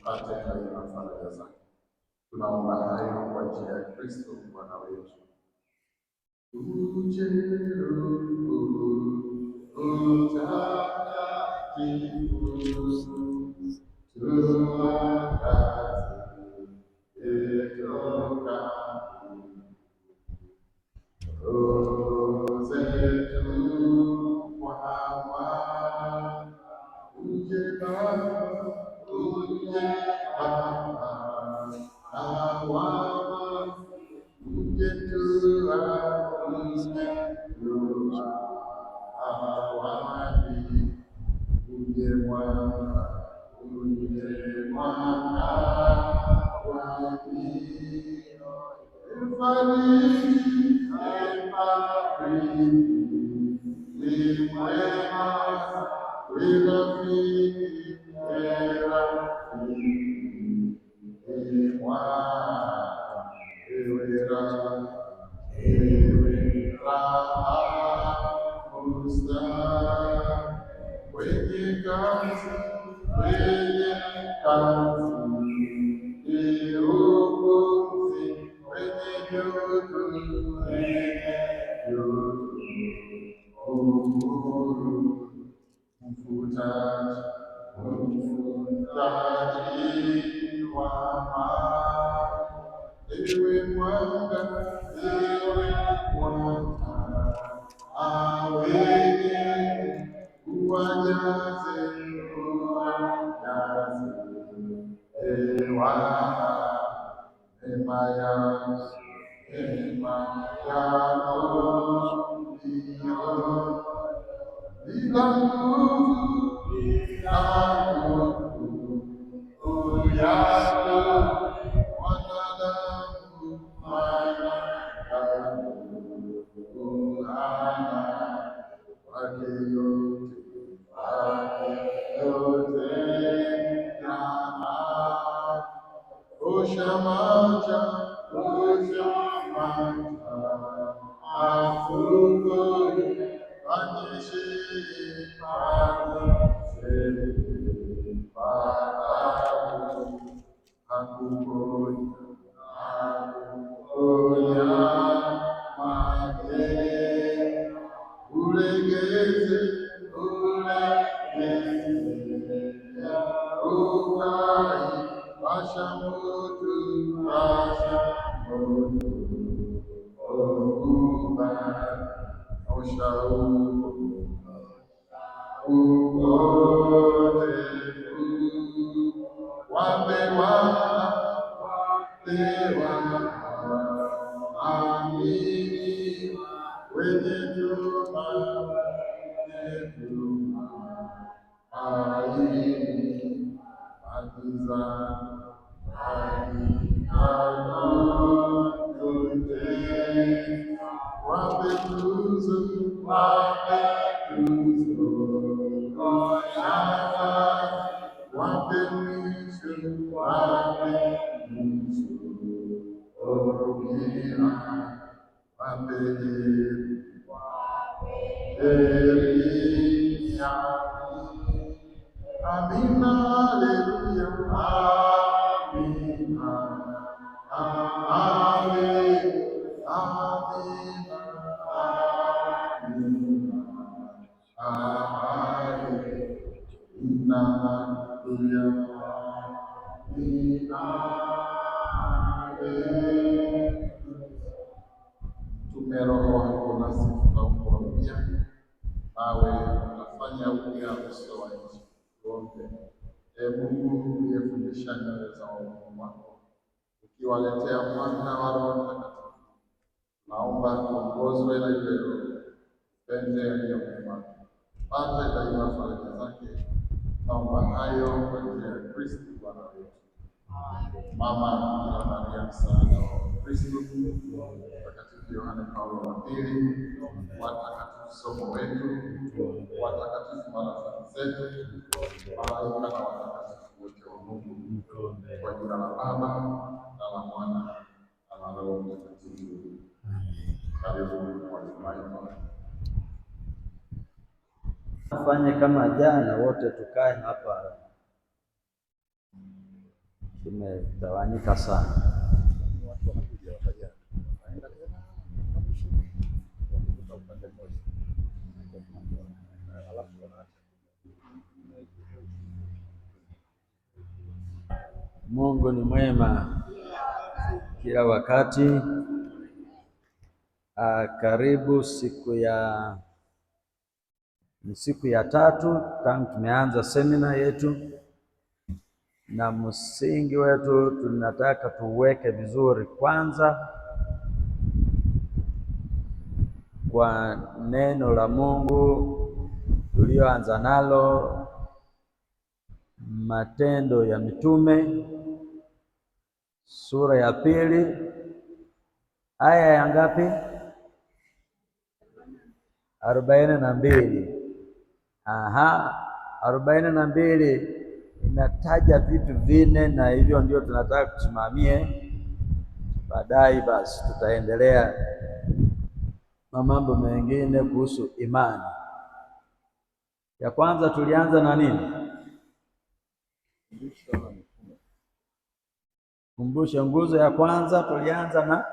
apate daima faraja zake. Tunaomba hayo kwa njia ya Kristo Bwana wetu. Uje Roho Mtakatifu, tuangazie toka roho zetu kwa Bwana. Uje Baba, uje Baba, awama uje tuamshe awali. Uje Bwana, uje Bwana waki Efariji ni mwema, rafiki ni mwana, ewe raha kwenye kazi kiongozi kwenye joto uhuru mfutaji wa ewe mwanga awenye uwajaze ewa ema yako ndiyo ila nguvu yako wanadamu wake yote osha macha afungo anyeshe ulegeze ukai washa moto osha wapewa amini wenye juma aini akiza wape tuzo wape mwisho orukira wape amina haleluya amina Tume Roho wako nasi tutakuambia, nawe utafanya upya uso wa nchi. Tuombe. Ee Mungu uliyefundisha nyoyo za waumini wako, ukiwaletea mwanga wa Roho Mtakatifu, naomba tuongozwe na yule Roho, tupende yaliyo mema, pate daima faraja zake. Naomba hayo kwa njia ya Kristo Bwana wetu. Mama Bikira Maria, msaada wa Kristo, Mtakatifu Yohane Paulo wa Pili, watakatifu somo wetu, watakatifu marafiki zetu, malaika na watakatifu wote wa Mungu, kwa jina la Baba na la Mwana na la Roho Mtakatifu. Karibu kwa tumaini. Fanye kama jana, wote tukae hapa. kimetawanyika sana. Mungu ni mwema kila wakati. Karibu siku ya tatu tangu tumeanza semina yetu, na msingi wetu tunataka tuweke vizuri kwanza kwa neno la Mungu tulioanza nalo, Matendo ya Mitume sura ya 2 aya ya ngapi? 42. 42 inataja vitu vinne, na hivyo ndio tunataka kusimamie. Baadaye basi tutaendelea na mambo mengine kuhusu imani. Ya kwanza tulianza na nini? Kumbusha. Nguzo ya kwanza tulianza na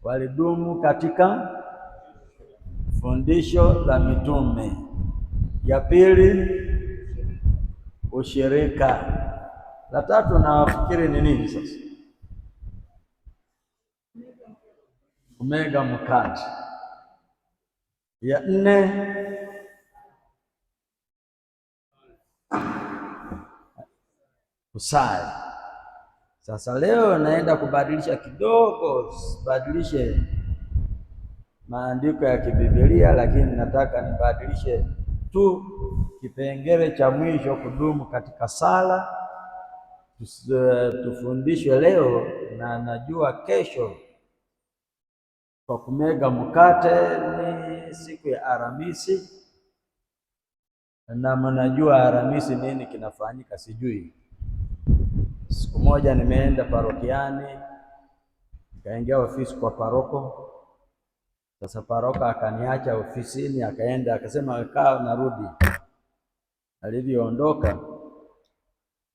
walidumu katika fundisho la mitume. Ya pili ushirika. La tatu nafikiri ni nini sasa? Kumega mkate. Ya nne kusali. Sasa leo naenda kubadilisha kidogo, sibadilishe maandiko ya kibiblia, lakini nataka nibadilishe tu kipengele cha mwisho, kudumu katika sala. Tufundishwe leo, na najua kesho kwa kumega mkate ni siku ya Alhamisi, na mnajua Alhamisi nini kinafanyika sijui. Siku moja nimeenda parokiani, nikaingia ofisi kwa paroko. Sasa paroko akaniacha ofisini, akaenda akasema kaa narudi. Alivyoondoka,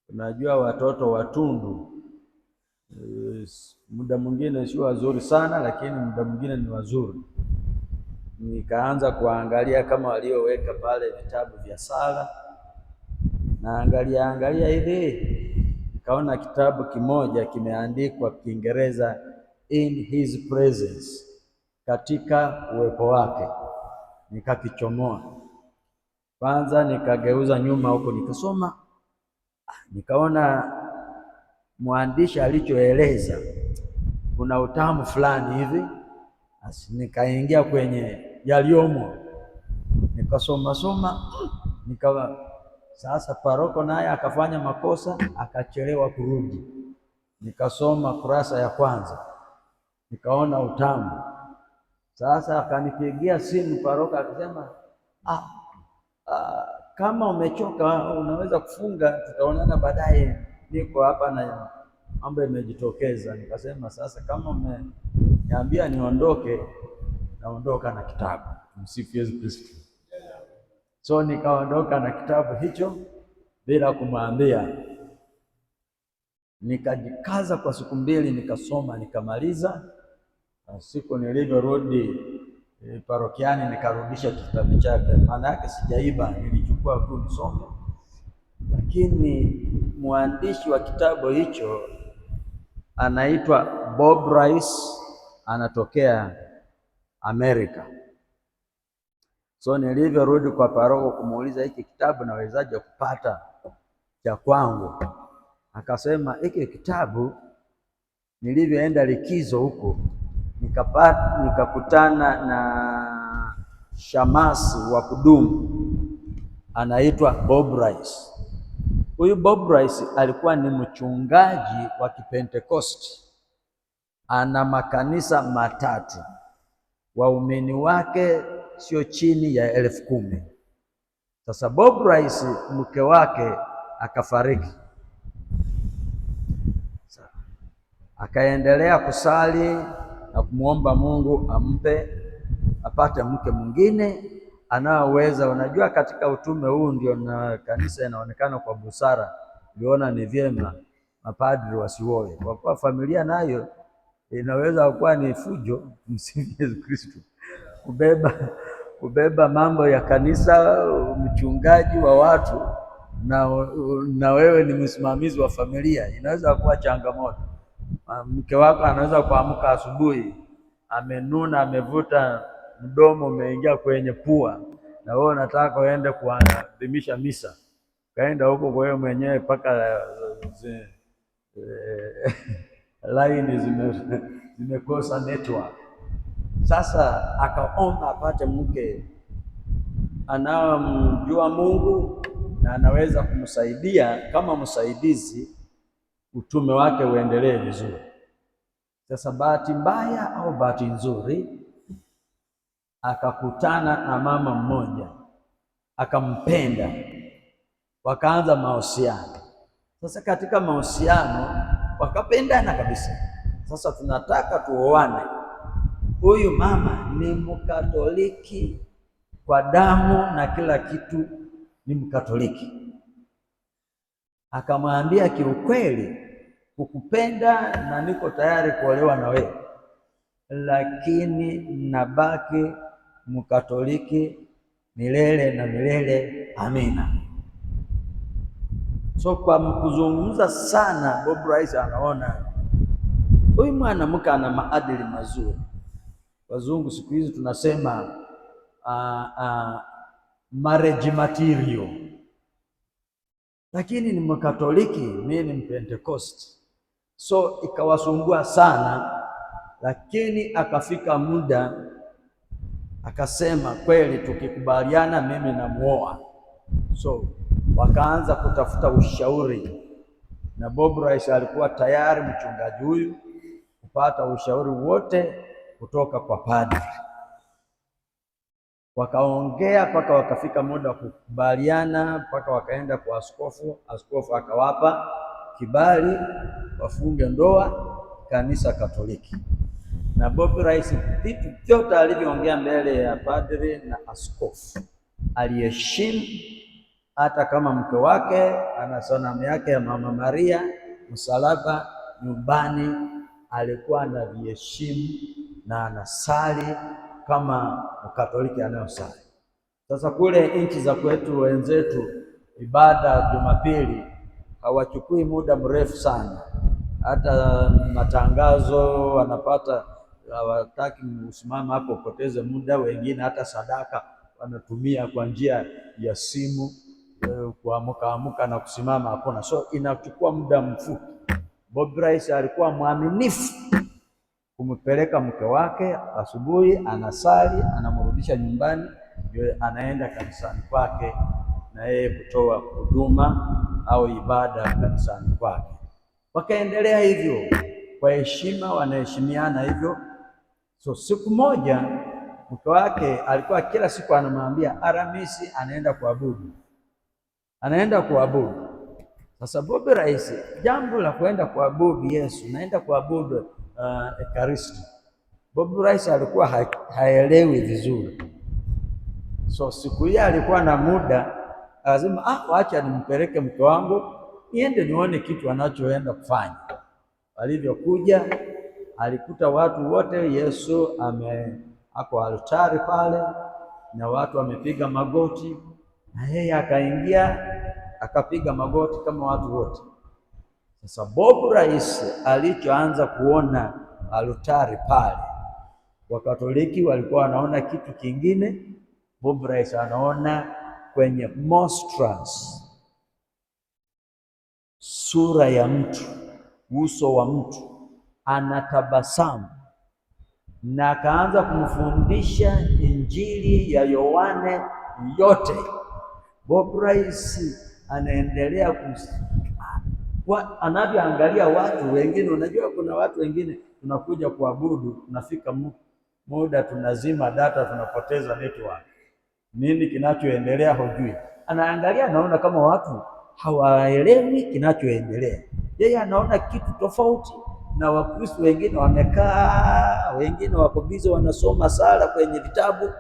unajua watoto watundu muda mwingine sio wazuri sana, lakini muda mwingine ni wazuri. Nikaanza kuangalia kama walioweka pale vitabu vya sala, na angalia hivi, nikaona kitabu kimoja kimeandikwa Kiingereza in his presence, katika uwepo wake. Nikakichomoa kwanza, nikageuza nyuma huko, nikasoma, nikaona mwandishi alichoeleza kuna utamu fulani hivi. Nikaingia kwenye yaliomo, nikasoma nikawa sasa. Paroko naye akafanya makosa, akachelewa kurudi. Nikasoma kurasa ya kwanza, nikaona utamu. Sasa akanipigia simu paroko, akasema kama umechoka unaweza kufunga, tutaonana baadaye, niko hapa na mambo yamejitokeza. Nikasema sasa kama umeniambia niondoke, naondoka na kitabu. Msifu Yesu Kristo. So nikaondoka na kitabu hicho bila kumwambia. Nikajikaza kwa siku 2, nikasoma nikamaliza. Siku nilivyorudi parokiani, nikarudisha kitabu chake. Maana yake sijaiba, nilichukua tu nisome. Lakini mwandishi wa kitabu hicho anaitwa Bob Rice, anatokea Amerika. So nilivyorudi kwa paroko kumuuliza hiki kitabu nawezaje kupata cha kwangu, akasema hiki kitabu nilivyoenda likizo huko nikakutana na shemasi wa kudumu anaitwa Bob Rice. Huyu Bob Rice alikuwa ni mchungaji wa Kipentekosti, ana makanisa 3, waumini wake sio chini ya 10,000. Sasa Bob Rice mke wake akafariki, akaendelea kusali na kumwomba Mungu apate mke mwingine anaoweza. Unajua katika utume huu ndio na kanisa inaonekana kwa busara niliona ni vyema mapadri wasioe, kwa kuwa familia nayo inaweza kuwa ni fujo. Msifu Yesu Kristo. Kubeba mambo ya kanisa, mchungaji wa watu na wewe ni msimamizi wa familia, inaweza kuwa changamoto. Mke wako anaweza kuamka asubuhi amenuna, amevuta mdomo umeingia kwenye pua, na wewe unataka uende kuadhimisha misa, kaenda huko kwa wewe mwenyewe mpaka laini zimekosa network. Sasa akaomba apate mke anamjua Mungu na anaweza kumsaidia kama msaidizi, utume wake uendelee vizuri. Sasa bahati mbaya au bahati nzuri, akakutana na mama mmoja akampenda, wakaanza mahusiano. Sasa katika mahusiano wakapendana kabisa. Sasa tunataka tuoane. Huyu mama ni Mkatoliki kwa damu na kila kitu, ni Mkatoliki. Akamwambia, kiukweli kukupenda na niko tayari kuolewa na wewe, lakini nabaki Mkatoliki milele na milele, amina. So kwa kuzungumza sana, Bob Rice anaona huyu mwanamke ana maadili mazuri. Wazungu siku hizi tunasema marriage material, lakini ni Mkatoliki, mimi ni Mpentecost, so ikawasumbua sana. Lakini akafika muda akasema, kweli tukikubaliana mimi namuoa. So wakaanza kutafuta ushauri, na Bob Rice alikuwa tayari mchungaji huyu kupata ushauri wote kutoka kwa padri. Wakaongea mpaka wakafika muda wa kukubaliana, mpaka wakaenda kwa askofu. Askofu akawapa kibali wafunge ndoa kanisa Katoliki. Na Bob Rice vitu vyote alivyoongea mbele ya padri na askofu aliheshimu, hata kama mke wake ana sanamu yake ya Mama Maria msalaba nyumbani, alikuwa anaviheshimu na anasali kama Mkatoliki anayosali. Sasa kule nchi za kwetu wenzetu, ibada Jumapili hawachukui muda mrefu sana, hata matangazo wanapata, hawataki usimama hapo upoteze muda. Wengine hata sadaka wanatumia kwa njia ya simu, kuamka na kusimama hakuna, so inachukua muda mfupi. Bob Rice alikuwa mwaminifu kumpeleka mke wake asubuhi, anasali, anamrudisha nyumbani, ndio anaenda kanisani kwake na yeye kutoa huduma au ibada kanisani kwake. Wakaendelea hivyo kwa heshima, wanaheshimiana hivyo. So siku moja mke wake alikuwa kila siku anamwambia Alhamisi anaenda kuabudu. Sasa Bob Rice, jambo la kwenda kuabudu Yesu, naenda kuabudu Ekaristi, Bob Rice alikuwa haelewi vizuri. So siku hiyo alikuwa na muda, akasema wacha nimpeleke mke wangu niende nione kitu anachoenda kufanya. Alivyokuja alikuta watu wote, Yesu ako altari pale na watu wamepiga magoti, na yeye akaingia akapiga magoti kama watu wote. Sasa Bob Rice alichoanza kuona altari pale, Wakatoliki walikuwa wanaona kitu kingine, Bob Rice anaona kwenye monstrance, sura ya mtu, uso wa mtu, anatabasamu, na akaanza kumfundisha Injili ya Yohane yote. Bob Rice anaendelea anavyoangalia watu wengine. Unajua kuna watu wengine tunakuja kuabudu, tunafika muda tunazima data, tunapoteza network, nini kinachoendelea hujui. Anaangalia, anaona kama watu hawaelewi kinachoendelea, yeye anaona kitu tofauti. Na Wakristo wengine wamekaa, wengine wako bize wanasoma sala kwenye vitabu.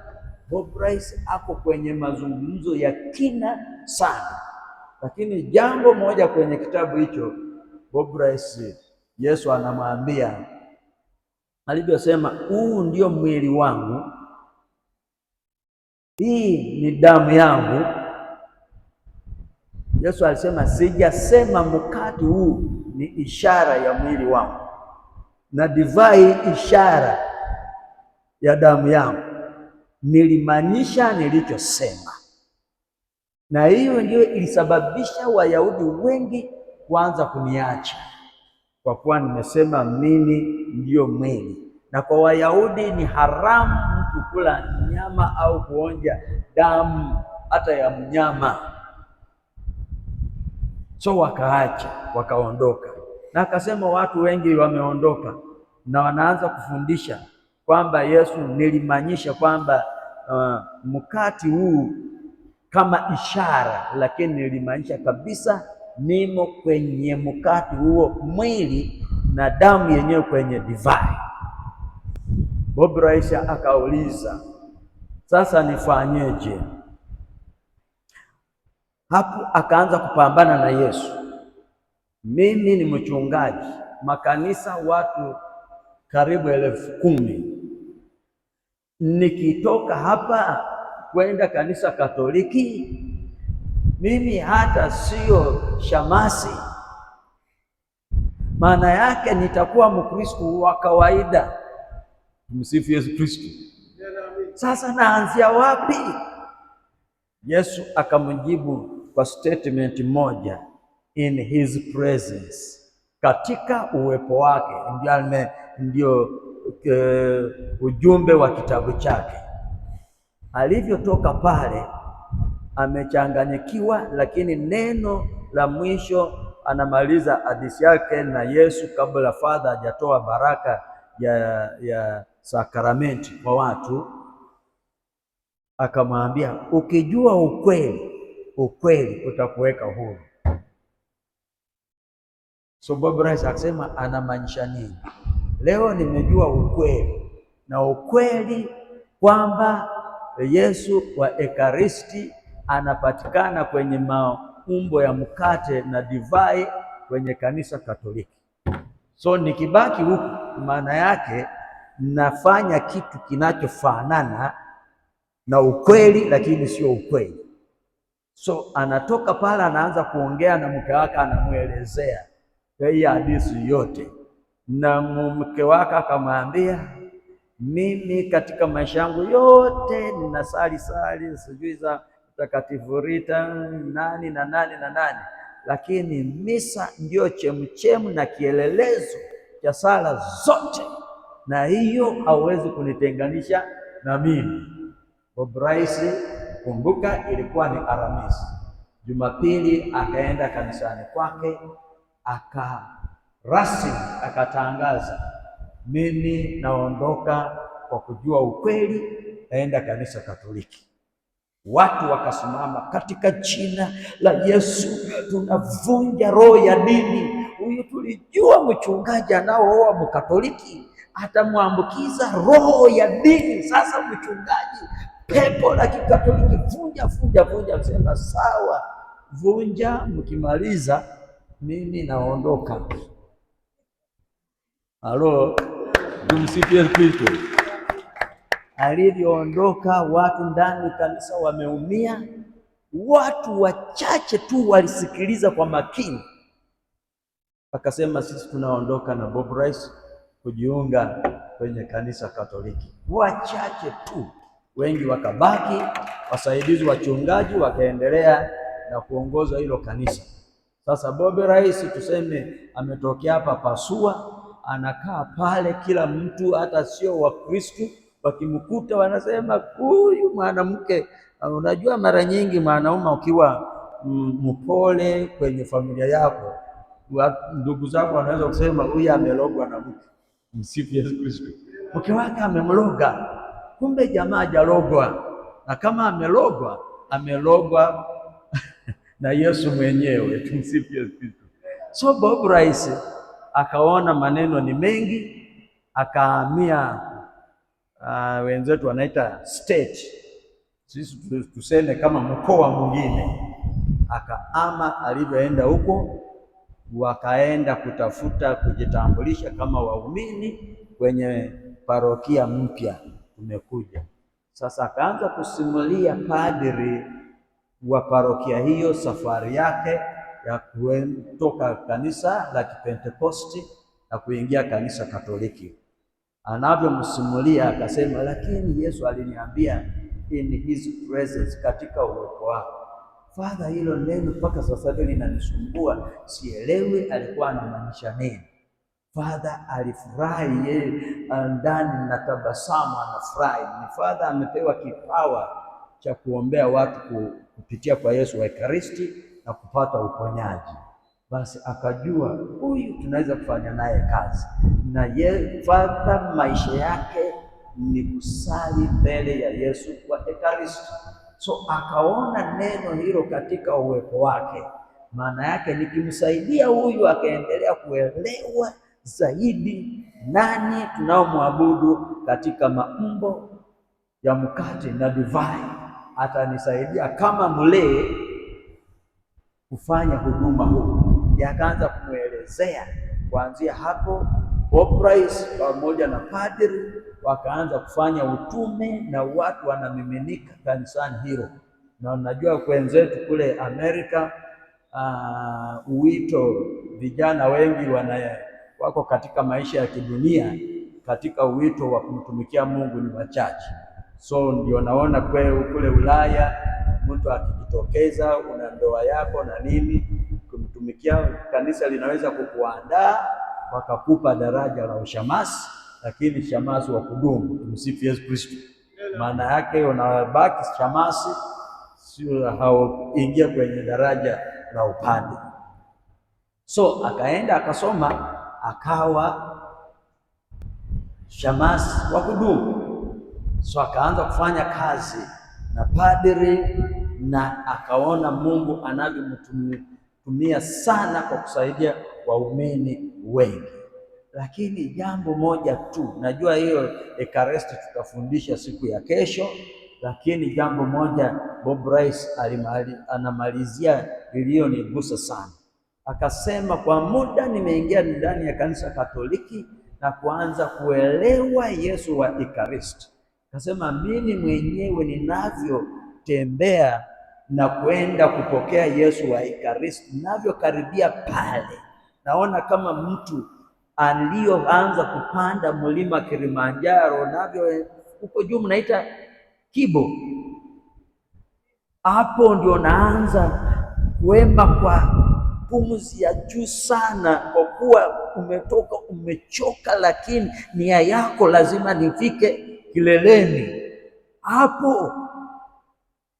Bob Rice ako kwenye mazungumzo ya kina sana, Lakini jambo moja kwenye kitabu hicho Bob Rice Yesu anamwambia alivyosema, huu ndio mwili wangu, hii ni damu yangu. Yesu alisema sijasema mkate huu ni ishara ya mwili wangu na divai ishara ya damu yangu, nilimaanisha nilichosema. Na hiyo ndio ilisababisha Wayahudi wengi kuanza kuniacha, kwa kuwa nimesema mimi ndio mwili. Na kwa Wayahudi ni haramu mtu kula nyama au kuonja damu hata ya mnyama. So wakaacha, wakaondoka. Na akasema watu wengi wameondoka na wanaanza kufundisha kwamba Yesu nilimaanisha kwamba mkate huu kama ishara, lakini nilimaanisha kabisa nimo kwenye mkate huo mwili na damu yenyewe kwenye divai. Bob Rice akauliza, sasa nifanyeje? Hapo akaanza kupambana na Yesu. Mimi ni mchungaji, makanisa watu karibu 10,000. Nikitoka hapa kwenda kanisa Katoliki, mimi hata sio shemasi, maana yake nitakuwa Mkristo wa kawaida. Msifu Yesu Kristo. Sasa naanzia wapi? Yesu akamjibu kwa statement moja, in his presence, katika uwepo wake. Ndio ujumbe wa kitabu chake. Alivyotoka pale amechanganyikiwa, lakini neno la mwisho anamaliza hadithi yake na Yesu kabla Father hajatoa baraka ya sakramenti kwa watu, akamwambia ukijua ukweli, ukweli utakuweka huru. So Bob Rice akasema anamaanisha nini? Leo nimejua ukweli, na ukweli kwamba Yesu wa Ekaristi anapatikana kwenye maumbo ya mkate na divai kwenye kanisa Katoliki. So nikibaki huku, maana yake nafanya kitu kinachofanana na ukweli lakini sio ukweli. So anatoka pale anaanza kuongea na mke wake, anamuelezea hii hadithi yote, na mke wake akamwambia, mimi katika maisha yangu yote ninasali sijui za Mtakatifu Rita nani na nani na nani, lakini misa ndio chemchemu na kielelezo cha sala zote, na hiyo hauwezi kunitenganisha na mimi. Bob Rice, kumbuka ilikuwa ni Alhamisi. Jumapili akaenda kanisani kwake, rasmi akatangaza, mimi naondoka kwa kujua ukweli, naenda kanisa Katoliki. Watu wakasimama, katika jina la Yesu tunavunja roho ya dini. Huyu tulijua mchungaji anaooa Mkatoliki atamwambukiza roho ya dini. Sasa mchungaji, pepo la Kikatoliki, vunja. Msema sawa, vunja, mkimaliza mimi naondoka. Halo, tumsifu Yesu Kristo. Alivyoondoka, watu ndani kanisa wameumia. Watu wachache tu walisikiliza kwa makini, akasema sisi tunaondoka na Bob Rice kujiunga kwenye kanisa Katoliki. Wachache tu, wengi wakabaki, wasaidizi wachungaji wakaendelea na kuongoza hilo kanisa. Sasa Bob Rice tuseme ametokea hapa Pasua, anakaa pale, kila mtu hata sio Wakristo wakimkuta wanasema huyu mwanamke. Unajua mara nyingi mwanaume ukiwa mpole kwenye familia yako, ndugu zako wanaweza kusema huyu amelogwa na mke. Msifu Yesu Kristo. Mke wake amemloga, kumbe jamaa hajalogwa, na kama amelogwa na Yesu mwenyewe. Tumsifu Yesu Kristo. So Bob Rice akaona maneno ni mengi, akahamia wenzetu wanaita state, sisi tuseme kama mkoa mwingine. Akaama alivyoenda huko, wakaenda kutafuta kujitambulisha kama waumini kwenye parokia mpya umekuja. Sasa akaanza kusimulia padri wa parokia hiyo safari yake ya kutoka kanisa la Kipentekosti na kuingia kanisa Katoliki. Anavyomsimulia akasema, lakini Yesu aliniambia in his presence, katika uwepo wake. Father, hilo neno mpaka sasa hivi linanisumbua, sielewi alikuwa anamaanisha nini. Father alifurahi yeye ndani na tabasamu, anafurahi. Ni Father amepewa kipawa cha kuombea watu kupitia kwa Yesu wa Ekaristi na kupata uponyaji. Basi akajua huyu tunaweza kufanya naye kazi, na yeye Father maisha yake ni kusali mbele ya Yesu wa Ekaristi. So akaona neno hilo katika uwepo wake, maana yake nikimsaidia huyu akaendelea kuelewa zaidi nani tunaomwabudu katika maumbo ya mkate na divai, atanisaidia kama mlee kufanya huduma huu. Yakaanza kumwelezea. Kuanzia hapo Poprice pamoja na padri wakaanza kufanya utume na watu wanamiminika kanisani hilo. Na unajua wenzetu kule Amerika, uwito, vijana wengi wako katika maisha ya kidunia, katika uwito wa kumtumikia Mungu ni wachache. So ndio naona kule Ulaya mtu akijitokeza, una ndoa yako na nini, kumtumikia kanisa linaweza kukuandaa wakakupa daraja la ushemasi, lakini shemasi wa kudumu. Tumsifu Yesu Kristo. Maana yake unabaki shemasi, sio hauingia kwenye daraja la upadre. So akaenda akasoma, akawa shemasi wa kudumu. So akaanza kufanya kazi na padri, na akaona Mungu anavyomtumia sana kwa kusaidia waumini wengi. Lakini jambo moja tu, najua hiyo Ekaristi tutafundisha siku ya kesho, lakini jambo moja Poprice anamalizia iliyonigusa sana. Akasema, kwa muda nimeingia ndani ya kanisa Katoliki na kuanza kuelewa Yesu wa Ekaristi. Akasema, mimi mwenyewe ninavyotembea na kwenda kupokea Yesu wa Ekaristi, ninavyokaribia pale, naona kama mtu aliyoanza kupanda mlima Kilimanjaro, navyo huko juu mnaita Kibo. Hapo ndio naanza kuema kwa pumzi ya juu sana, kwa kuwa umetoka umechoka, lakini nia yako lazima nifike kileleni. Hapo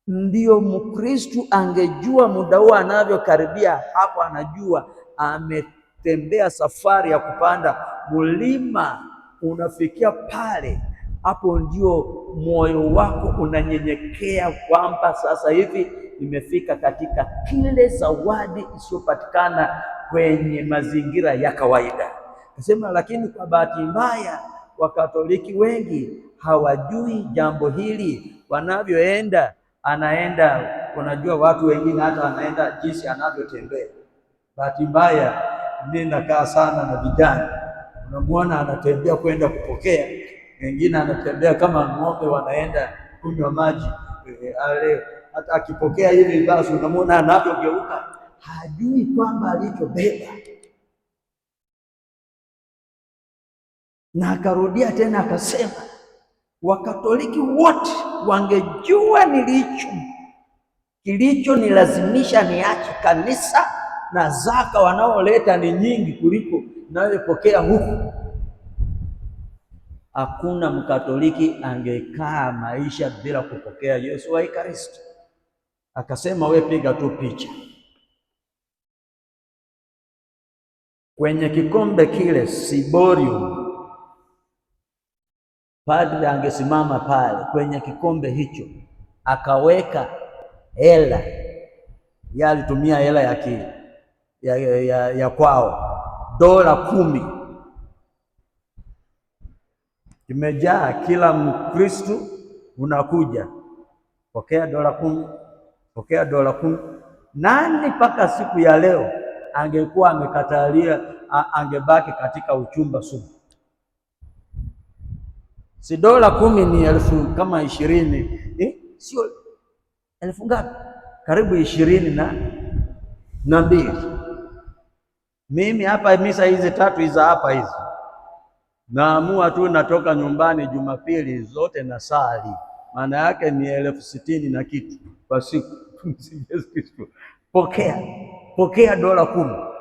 ndio Mkristo angejua muda huo anavyokaribia hapo, anajua ametembea safari ya kupanda mlima, unafikia pale. Hapo ndio moyo wako unanyenyekea kwamba sasa hivi nimefika katika kile zawadi isiyopatikana kwenye mazingira ya kawaida. Nasema, lakini kwa bahati mbaya Wakatoliki wengi hawajui jambo hili. Wanavyoenda, anaenda, unajua watu wengine hata anaenda jinsi anavyotembea. Bahati mbaya mimi nakaa sana na vijana, unamwona anatembea kwenda kupokea, wengine anatembea kama ng'ombe wanaenda kunywa maji. Hata akipokea hivi basi unamwona anavyogeuka, hajui kwamba alichobeba. Na akarudia tena akasema, Wakatoliki wote wangejua kilichonilazimisha niache kanisa na zaka wanaoleta ni nyingi kuliko ninayopokea huku, hakuna Mkatoliki angekaa maisha bila kupokea Yesu wa Ekaristi. Akasema, we piga tu picha kwenye kikombe kile Ciborium, padri angesimama pale kwenye kikombe hicho akaweka hela, yeye alitumia hela ya kwao, $10 imejaa. Kila Mkristo unakuja pokea $10, pokea $10, Nani mpaka siku ya leo angekuwa amekatalia, angebaki katika uchumba sugu? Si dola 10 ni elfu kama 20, sio elfu ngapi? Karibu 22. Mimi hapa misa hizi 3 hizi hapa hizi naamua tu, natoka nyumbani Jumapili zote na sali, maana yake ni 60,000 na kitu kwa siku. Yesu Kristo, pokea dola 10.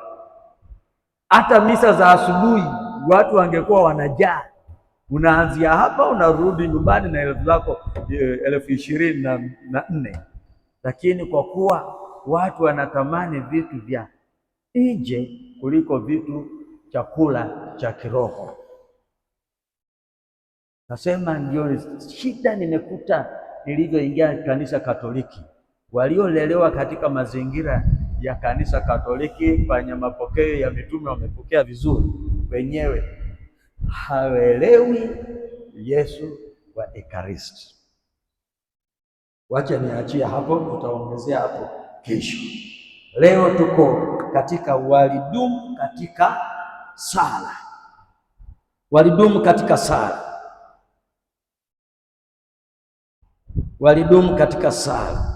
Hata misa za asubuhi watu wangekuwa wanajaa, unaanzia hapa unarudi nyumbani na 24,000. Lakini kwa kuwa watu wanatamani vitu vya nje kuliko vitu chakula cha kiroho, nasema ndio shida nimekuta nilivyoingia kanisa Katoliki. Waliolelewa katika mazingira ya kanisa Katoliki kwenye mapokeo ya mitume wamepokea vizuri, wenyewe hawaelewi Yesu wa Ekaristi. Wacha niachie hapo, tutaongezea hapo kesho. Leo tuko katika walidumu katika sala, walidumu katika sala, walidumu katika sala.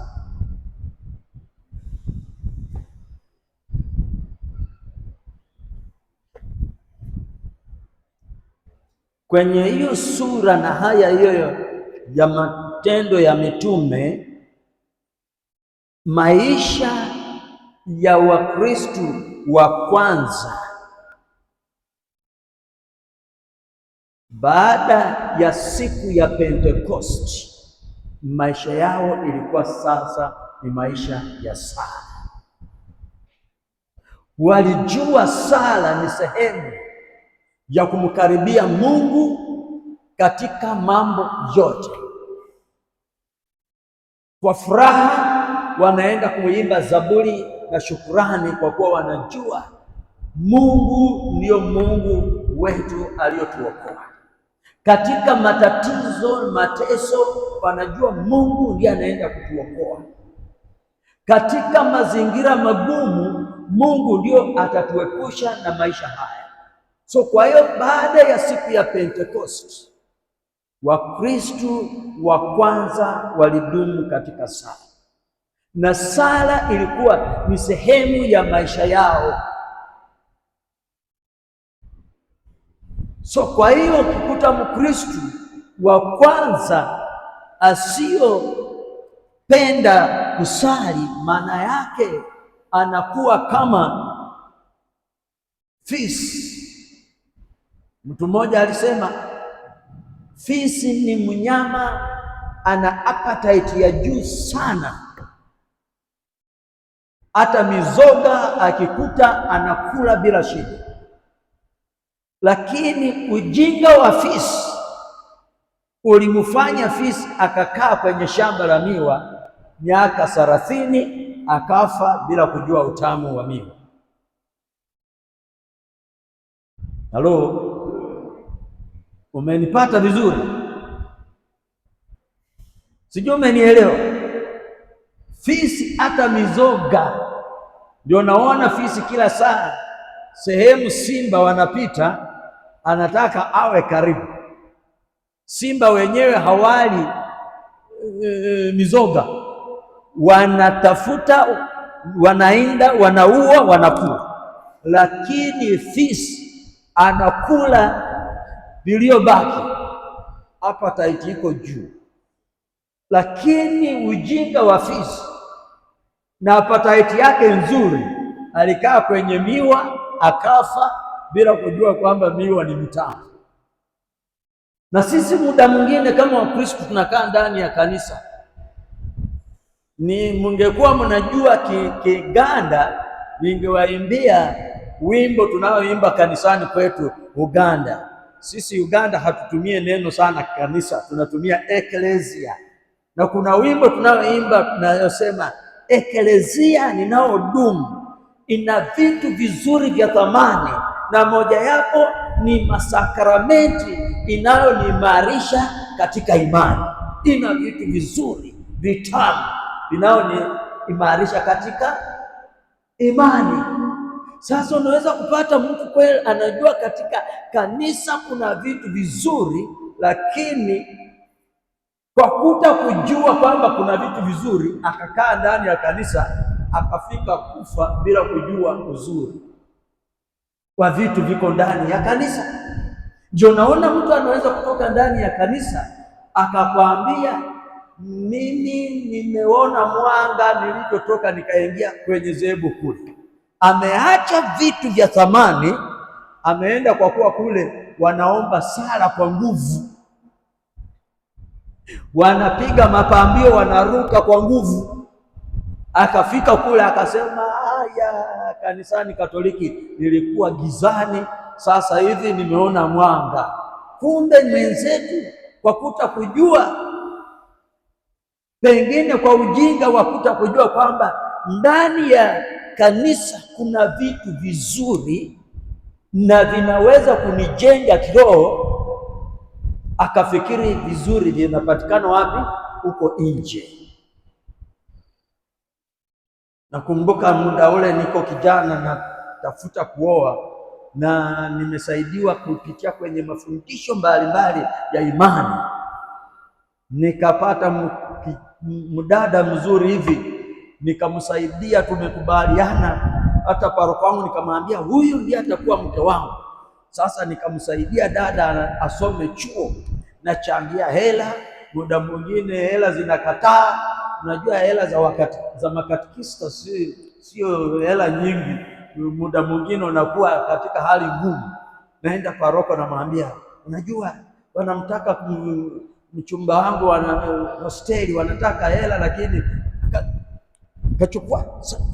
Kwenye hiyo sura na haya hiyo ya Matendo ya Mitume, maisha ya Wakristo wa kwanza baada ya siku ya Pentekosti, maisha yao ilikuwa sasa ni maisha ya sala. Walijua sala ni sehemu ya kumkaribia Mungu katika mambo yote. Kwa furaha wanaenda kuimba zaburi na shukurani, kwa kuwa wanajua Mungu ndio Mungu wetu aliyotuokoa. Katika matatizo, mateso, wanajua Mungu ndiye anaenda kutuokoa. Katika mazingira magumu, Mungu ndio atatuepusha na maisha haya. So kwa hiyo baada ya siku ya Pentecost, Wakristo wa kwanza walidumu katika sala, na sala ilikuwa ni sehemu ya maisha yao. So kwa hiyo ukikuta Mkristo wa kwanza asiyopenda kusali, maana yake anakuwa kama fisi. Mtu mmoja alisema fisi ni mnyama ana appetite ya juu sana, hata mizoga akikuta anakula bila shida. Lakini ujinga wa fisi ulimfanya fisi akakaa kwenye shamba la miwa miaka 30, akafa bila kujua utamu wa miwa. Halo, umenipata vizuri? Sijui umenielewa. Fisi hata mizoga, ndio naona fisi kila saa sehemu simba wanapita, anataka awe karibu. Simba wenyewe hawali mizoga, wanatafuta, wanainda, wanaua, wanakula. Lakini fisi anakula viliobaki, appetite iko juu. Lakini ujinga wa fisi na appetite yake nzuri, alikaa kwenye miwa akafa bila kujua kwamba miwa ni mitamu. Na sisi muda mwingine kama Wakristo tunakaa ndani ya kanisa, ni mungekuwa mnajua Kiganda, ningewaimbia wimbo tunaoimba kanisani kwetu Uganda. Sisi Uganda hatutumie neno sana kanisa, tunatumia eklesia. Na kuna wimbo tunaoimba tunayosema eklesia ninaodumu ina vitu vizuri vya thamani, na moja yapo ni masakramenti inayoniimarisha katika imani. Ina vitu vizuri vitamu vinaoniimarisha katika imani. Sasa unaweza kupata mtu kweli anajua katika kanisa kuna vitu vizuri, lakini kwa kuta kujua kwamba kuna vitu vizuri akakaa ndani ya kanisa akafika kufa bila kujua uzuri kwa vitu viko ndani ya kanisa. Ndio naona mtu anaweza kutoka ndani ya kanisa akakwambia, mimi nimeona mwanga nilipotoka nikaingia kwenye zebu kule. Ameacha vitu vya thamani, ameenda kwa kuwa kule wanaomba sala kwa nguvu, wanapiga mapambio, wanaruka kwa nguvu. Akafika kule akasema, haya, kanisani Katoliki nilikuwa gizani, sasa hivi nimeona mwanga. Kumbe mwenzetu kwa kutakujua, pengine kwa ujinga wa kutakujua kwamba ndani ya kanisa kuna vitu vizuri na vinaweza kunijenga kiroho, akafikiri vizuri vinapatikana wapi? Huko nje. Nakumbuka muda ule niko kijana na tafuta kuoa, na nimesaidiwa kupitia kwenye mafundisho mbalimbali ya imani, nikapata mdada mzuri hivi, nikamsaidia, tumekubaliana. Hata paroko wangu nikamwambia huyu ndiye atakuwa mke wangu. Sasa nikamsaidia dada asome chuo, nachangia hela, muda mwingine hela zinakataa. Unajua hela za makatikista sio hela nyingi, muda mwingine unakuwa katika hali ngumu. Naenda paroko namwambia, unajua wanamtaka mchumba wangu wana hosteli, wanataka hela, lakini kachukua,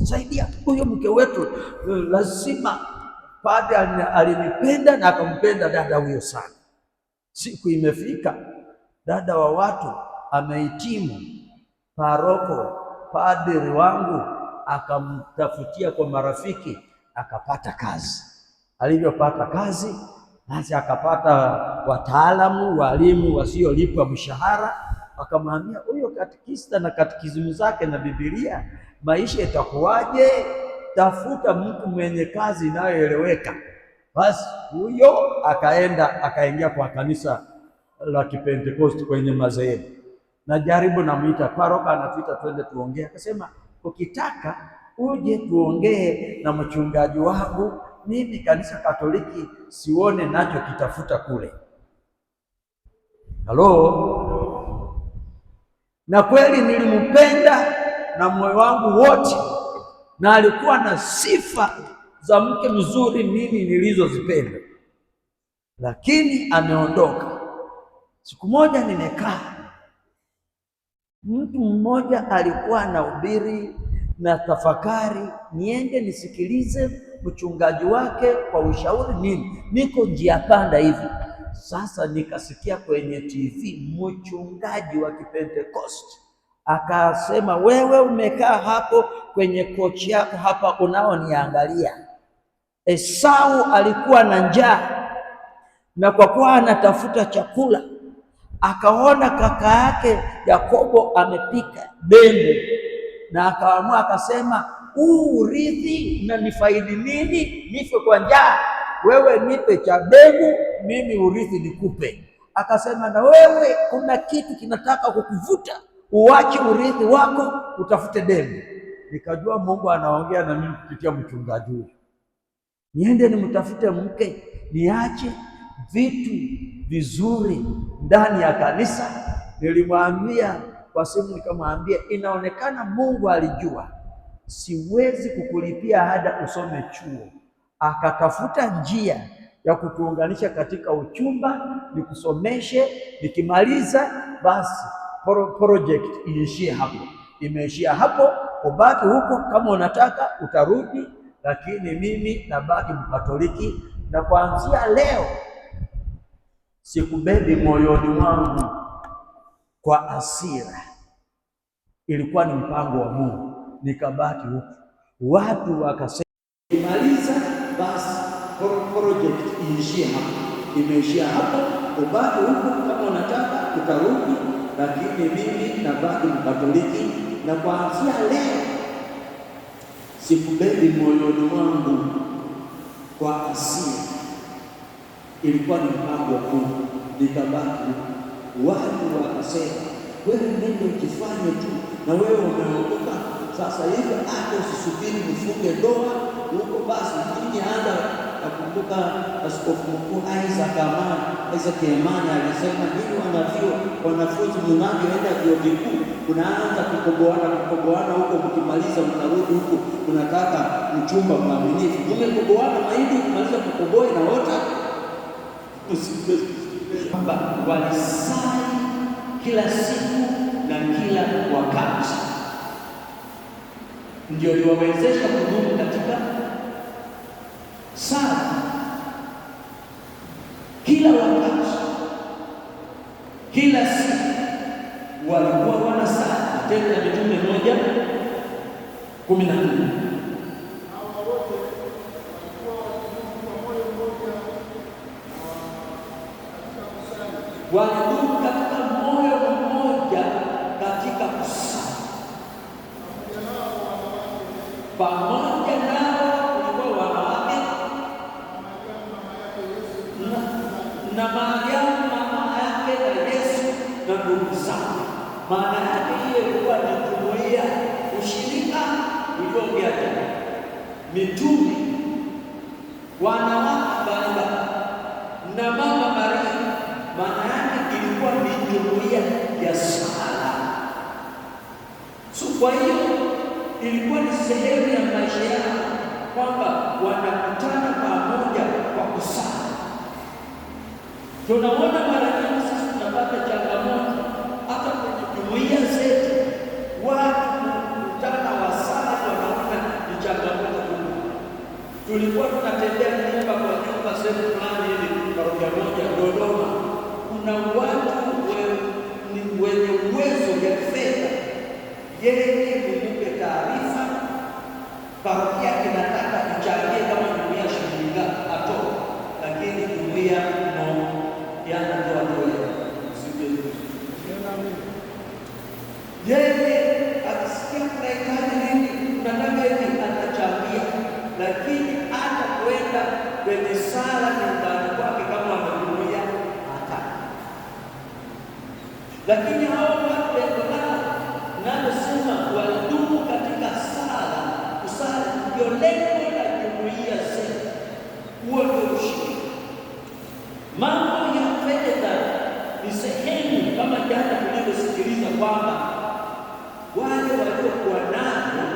saidia huyo mke wetu, lazima. Padre alinipenda na akampenda dada huyo sana. Siku imefika, dada wa watu amehitimu, paroko padri wangu akamtafutia kwa marafiki, akapata kazi. Alivyopata kazi, basi akapata wataalamu, walimu wasiolipwa mshahara. Akamwambia huyo katikista na katikizimu zake na Biblia, maisha itakuwaje? Tafuta mtu mwenye kazi inayoeleweka. Basi huyo akaingia kwa kanisa la Kipentekosti kwenye madhehebu. Najaribu namuita paroko, anatuita twende tuongee. Akasema, ukitaka uje tuongee na mchungaji wangu, mimi kanisa Katoliki sione nacho kitafuta kule. Halo. Na kweli nilimpenda na moyo wangu wote, na alikuwa na sifa za mke mzuri mimi nilizozipenda, lakini ameondoka. Siku moja nimekaa, mtu mmoja alikuwa anahubiri na tafakari, niende nisikilize mchungaji wake kwa ushauri nini. Niko njia panda hivi, sasa nikasikia kwenye TV mchungaji wa Kipentekosti akasema, wewe umekaa hapo kwenye kochi yako hapa unaoniangalia. Esau alikuwa na njaa, na kwa kuwa anatafuta chakula akaona kaka yake Yakobo amepika dengu, na akaamua akasema, urithi unanifaidi nini? Nife kwa njaa? Wewe nipe cha dengu, mimi urithi nikupe. Akasema, na wewe kuna kitu kinataka kukuvuta, uache urithi wako utafute dengu. Nikajua Mungu anaongea na mimi kupitia mchungaji huyu. Niende nimtafute mke, niache vitu vizuri ndani ya kanisa. Nilimwambia kwa simu, nikamwambia, inaonekana Mungu alijua siwezi kukulipia ada usome chuo, akatafuta njia ya kutuunganisha katika uchumba, nikusomeshe, nikimaliza basi project iishie hapo. Imeishia hapo, ubaki huko, kama unataka utarudi, lakini mimi nabaki Mkatoliki. Na kuanzia leo sikubebi moyoni mwangu kwa hasira, ilikuwa ni mpango wa Mungu, nikabaki huko. Watu wakasema imaliza basi project iishie hapo. Imeishia hapo, ubaki huko, kama unataka utarudi, lakini mimi nabaki Mkatoliki. Na kuanzia leo sikubebi moyoni mwangu kwa asili. Ilikuwa ni mpango wa Mungu. Nikabaki, watu wakasema wewe nenda ukifanye tu, na wewe umeokoka sasa hivi, hata usisubiri mfunge ndoa huko. Basi nyinyi anza. Nakumbuka Askofu Mkuu Isaac Amani alisema, nyinyi wanafunzi mnavyoenda vyuo vikuu, unaanza kukoboana huko, mkimaliza mnarudi huko, unataka mchumba mwaminifu. Mmekoboana mahindi, kumaliza kukoboa na wote kwamba walisali kila siku na kila wakati, ndio liwawezesha kudumu katika sala kila wakati, kila siku walikuwa wanasali. Matendo ya Mitume 1:14. Walidumu katika moyo mmoja katika kusali. Pamoja nao kulikuwa wanawake na Mariamu mama yake na Yesu na ndugu zake. Maana yake hiyo ilikuwa ni jumuiya, ushirika ulioongea jana, mitume, wanawake mbalimbali na mama Maria. Maana yake ilikuwa ni jumuiya ya sala. So kwa hiyo ilikuwa ni sehemu ya maisha yao, kwamba wanakutana pamoja kwa kusali. Tunaona mara nyingi sisi tunapata changamoto hata kwenye jumuiya zetu, watu kukutana wasali wanaona ni changamoto kubwa. Tulikuwa tunatembea nyumba kwa nyumba sehemu fulani hivi, parokia moja Dodoma, kuna watu wenye uwezo ya fedha, yeye kumpe taarifa parokia inataka kuchangia kama jumuiya shilingi atoa, lakini jumuiya yanatoa dola. Yeye akisikia tunahitaji nini, tunataka hivi, atachangia, lakini hata kwenda kwenye sala nyumbani kwake kama wanajumuiya hata. Lakini hao watu nalosema walidumu katika sala. Kusali ndio lengo la jumuiya zetu, huo ndio ushirika. Mambo ya fedha ni sehemu, kama jana tulivyosikiliza kwamba wale waliokuwa nao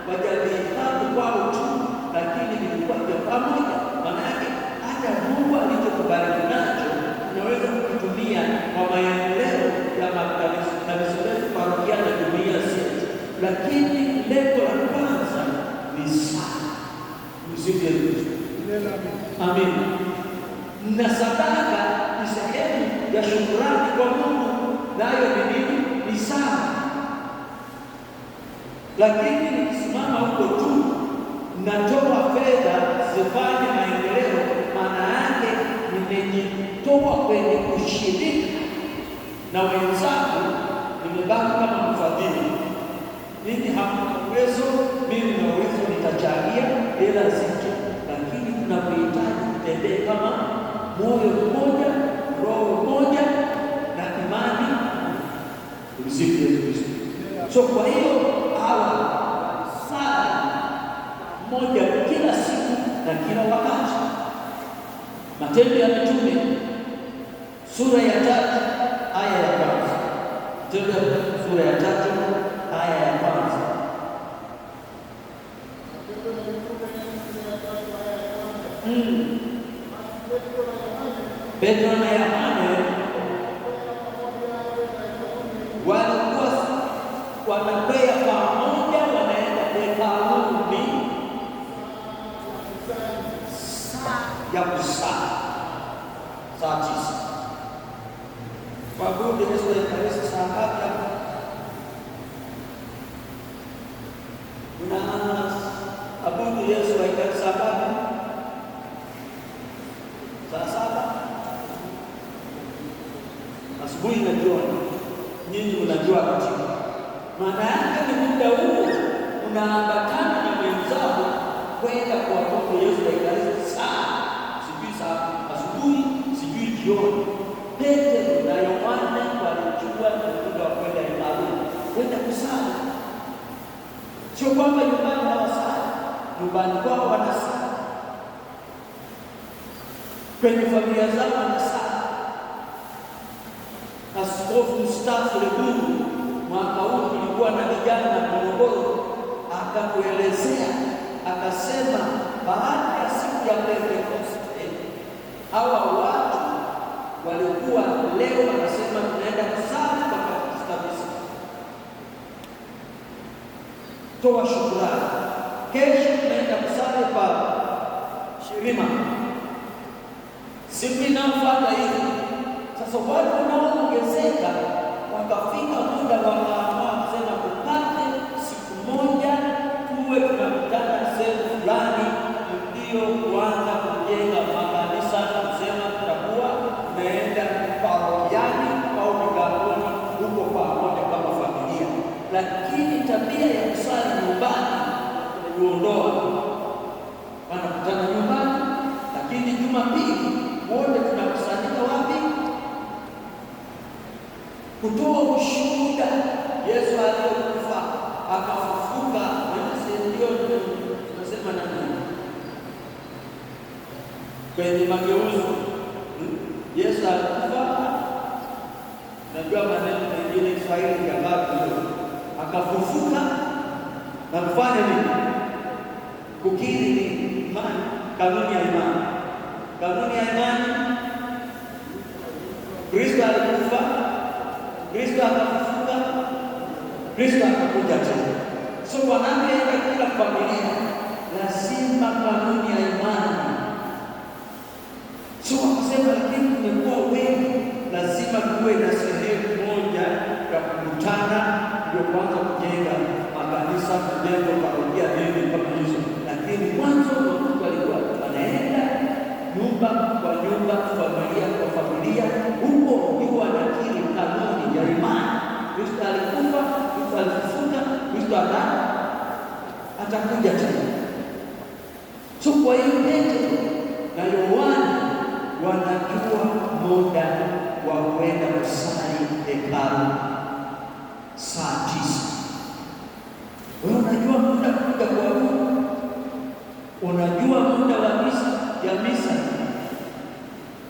wajavihifadhi kwao tu, lakini vilikuwa vya pamoja. Maana yake hata Mungu alichokubariki nacho unaweza kukitumia kwa maendeleo ya makanisa yetu, parokia na jumuiya zetu, lakini lengo la kwanza ni sala. Msifu Yesu. Amen. Na sadaka ni sehemu ya shukrani kwa Mungu, nayo ni nini? Ni sala. Lakini nikisimama huko tu natoa fedha zifanye maendeleo, maana yake nimejitoa kwenye kushiriki na wenzangu, nimebaki kama mfadhili. Mimi hamna uwezo, mimi na uwezo, nitachangia hela zake, lakini tunapohitaji kutembea kama moyo mmoja, roho moja na imani. Msifu Yesu Kristo. So kwa hiyo hawa sala moja kila siku na kila wakati. Matendo ya Mitume sura ya 3 aya ya 1. Matendo sura ya 3 aya ya 1. Petro na Yohane walikuwa wanakwea pamoja, wanaenda hekaluni ya kusali saa 9. Waabudu Yesu wa Ekaristi saa ngapi? Unaabudu Yesu wa Ekaristi saa ngapi? Saa 7 asubuhi na jioni. Nyinyi mnajua katika maana yake ni muda huu unaambatana na zao kwenda kwa watoto Yesu wa Ekaristi saa sijui saa asubuhi sijui jioni. Petro na Yohane walichukua muda wa kwenda hekaluni kwenda kusali. Sio kwamba nyumbani hawasali, nyumbani kwao wanasali, kwenye familia zao wanasali. Askofu mstaafu Leburu mwaka huu kulikuwa na vijana na Morogoro, akakuelezea akasema, baada ya siku ya Pentekoste hawa watu walikuwa leo wanasema tunaenda kusali kwa kabisa, toa shukrani, kesho tunaenda kusali kwa Shirima, siku inayofuata hivi. Sasa watu wanaoongezeka wakafika muda wakaamua kusema tupate siku moja tuwe tunakutana sehemu fulani, ndio kuanza kujenga makanisa. Kusema tutakuwa tunaenda parokiani au migangoni huko pamoja kama familia, lakini tabia ya kusali nyumbani tunaiondoa. Wanakutana nyumbani, lakini Jumapili wote tunakusanyika wapi? Kutoa ushuhuda Yesu aliyekufa akafufuka. Ndio tunasema nani kwenye mageuzi, Yesu alikufa. Najua maneno mengine Kiswahili ya babu, akafufuka na kufanya nini? Kukiri ni imani, kanuni ya imani. Kanuni ya imani, Kristo alikufa, Kristo akafufuka, Kristo akakuja tena. So wanapoenda kila familia lazima kanuni ya imani. So wakasema, lakini tumekuwa wengi, lazima tuwe na sehemu moja ya kukutana, ndio kwanza kujenga makanisa, kujenga parokia nini kama hizo. Lakini mwanzo watu walikuwa wanaenda nyumba kwa nyumba, familia kwa familia, huko ndio wanakiri kanuni ya imani. Kristo alikufa, Kristo alifufuka, Kristo atakuja tena. So kwa hiyo Petro na Yohana wanajua muda wa kwenda kusali hekalu saa 9. Wewe unajua muda kuja kwa Mungu, unajua muda wa misa ya misa.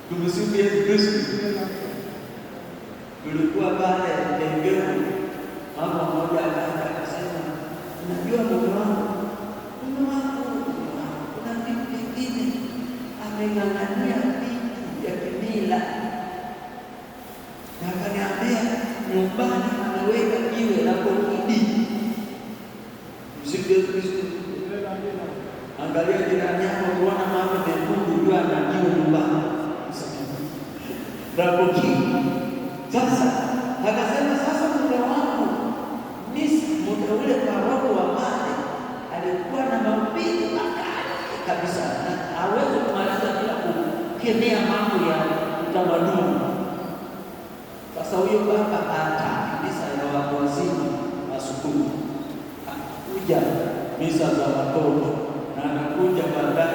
Tumsifu Yesu Kristo. Tulikuwa pale Mbegeni, mama mmoja akasema, unajua mume wangu kuna vitu vingine ameng'ang'ania vitu vya kimila, na akaniambia nyumbani ameweka jiwe la kokidi. Msifu Yesu Kristo. Angalia jirani yako, unaona mama mekundu, jua ana jiwe nyumbani la kokidi. Sasa akasema, sasa mume wangu muda ule paroko wa mali alikuwa na mahubiri makali kabisa, na hawezi kumaliza bila kukemea mambo ya utamaduni. Sasa huyo baba hataki misa ya watu wazima asubuhi, kuja misa za watoto, na anakuja baada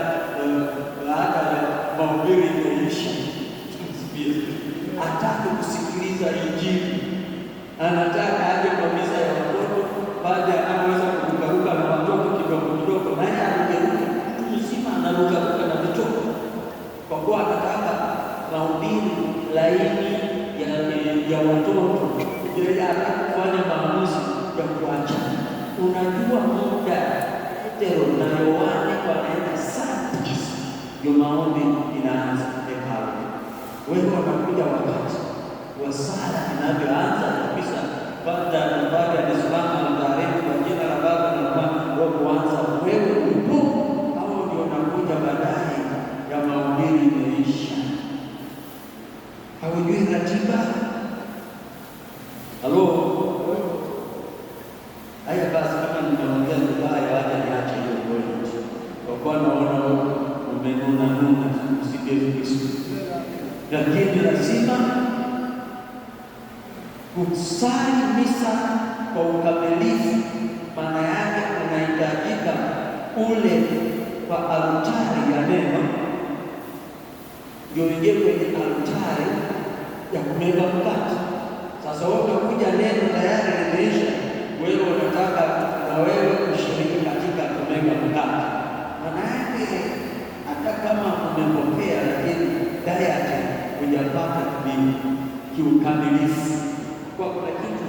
ya mahubiri imeisha, hataki kusikiliza Injili, anataka aje kwa misa ya watoto. Baada ya anaweza kurukaruka na watoto kidogo kidogo, naye anarukaruka mzima, anarukaruka na vitoto, kwa kuwa anataka mahubiri laini ya watoto. Yeye anafanya maamuzi ya kuacha. Unajua muda Petro na Yohane wanaenda saa 9 ndio maombi inaanza hekalu. Wewe unakuja wakati wa sala inavyoanza kabisa, baada ya kusimama na tarehe kwa jina la Baba na Mwana wa kuanza, wewe upo au ndio unakuja baadaye ya mahubiri imeisha? Haujui ratiba? Halo? Haya basi, kama nimeongea vibaya, wacha niache hiyo point, kwa kuwa naona umenuna usikie Kristo. Lakini lazima kusali misa kwa ukamilifu. Maana yake unahitajika ule kwa altari ya neno, ndio ingie kwenye altari ya kumega mkate. Sasa wewe unakuja neno tayari limeisha, wewe unataka na wewe kushiriki katika kumega mkate. Maana yake hata kama umepokea, lakini diet hujapata kiukamilifu, kwa kuna kitu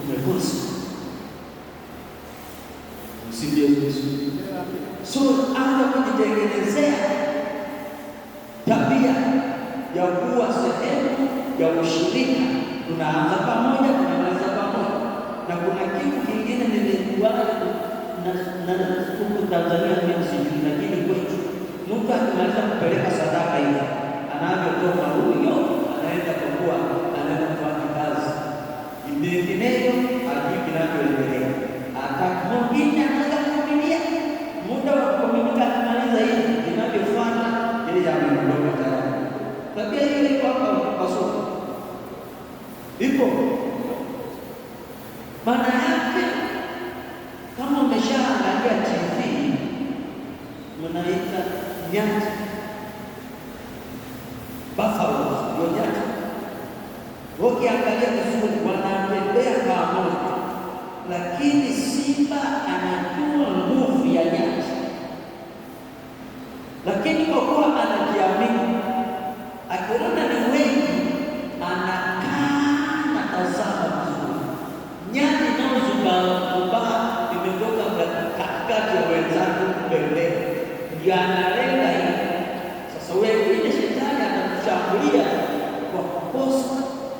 umekosa. Msifu Yesu. So anza kujitengenezea tabia ya kuwa sehemu ya ushirika. Tunaanza pamoja, tunamaliza pamoja. Na kuna kitu kingine nimejua na huko Tanzania mimi sijui, lakini kwetu mtu akimaliza kupeleka sadaka hiyo anavyotoka huyo anaenda kwa kuwa anaenda kufanya kazi. Vinginevyo hajui kinachoendelea. Hata mwingine anaweza kuvumilia muda wa kukomunika, akimaliza hivi vinavyofuata ili yameondoka tayari. Tabia hiyo iko hapa kwa soko. Ipo. Maana yake kama umeshaangalia TV mnaita nyati, buffalo ndio nyati. Ukiangalia vizuri wanatembea pamoja, lakini simba anajua nguvu ya nyati, lakini kwa kuwa anajiamini, akiona ni wengi anakaa na tazama vizuri. Nyati nao zubaa imetoka katikati ya wenzake pembeni, ndio analenga hivi. Sasa wengine shetani atakushambulia kwa kukosa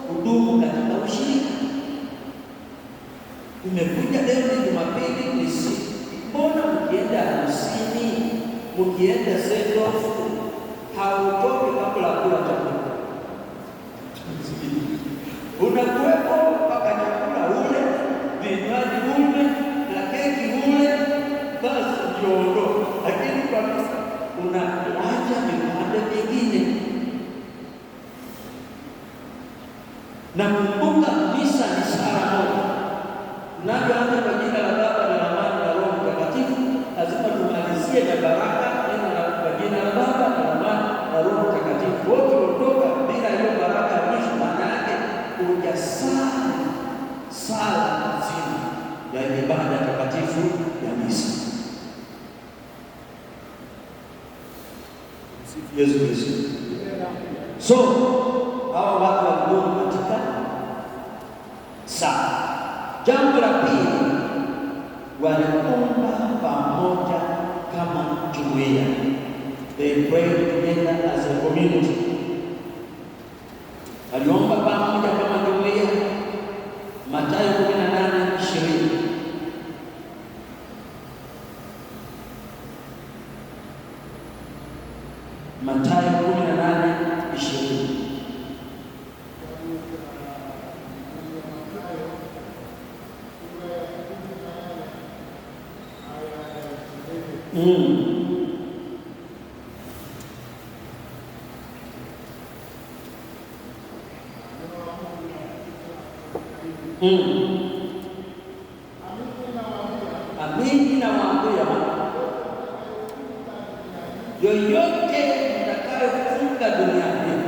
kudumu katika ushirika. Umekuja leo ni Jumapili, ni siku. Mbona mkienda harusini, mkienda send-off, hautoki kabla kula chakula? Unakuwepo mpaka chakula ule, vinywaji ule, na keki ule, basi jiondoka. Lakini kabisa unaacha vipande vingine. Na kumbuka misa ni sala moja. Tunapoanza kwa jina la Baba na la Mwana na Roho Mtakatifu, lazima tumalizie na baraka neno la kwa jina la Baba na la Mwana na Roho Mtakatifu. Wote kutoka bila hiyo baraka ya mwisho, maana yake hujasali sala nzima ya ibada takatifu ya misa. Sifu Yesu Kristo. So hawa watu walikuwa katika sala. Jambo la pili, waliomba pamoja kama jumuiya. They prayed together as a community. Waliomba pamoja kama jumuiya. Mathayo 18:20. Mathayo 18:20. Amini nawaambia, yoyote mtakayofunga duniani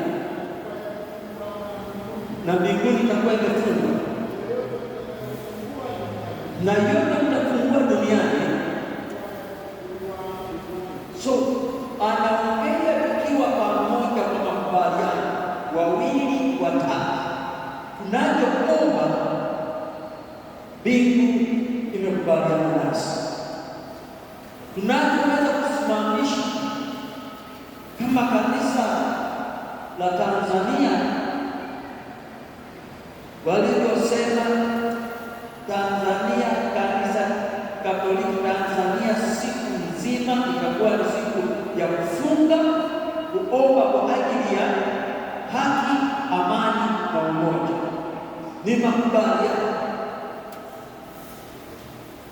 na mbinguni itakuwa imefungwa, na yote mtafungua duniani. So anaongea tukiwa pamoja kwa makubaliano, wawili watatu. Tunachoomba mbingu imekubaliana nasi. Tunachoweza kusimamisha kama kanisa la Tanzania walivyosema, Tanzania, kanisa Katoliki Tanzania, siku nzima itakuwa ni siku ya kufunga, kuomba kwa ajili ya haki, amani na umoja. Ni makubaliano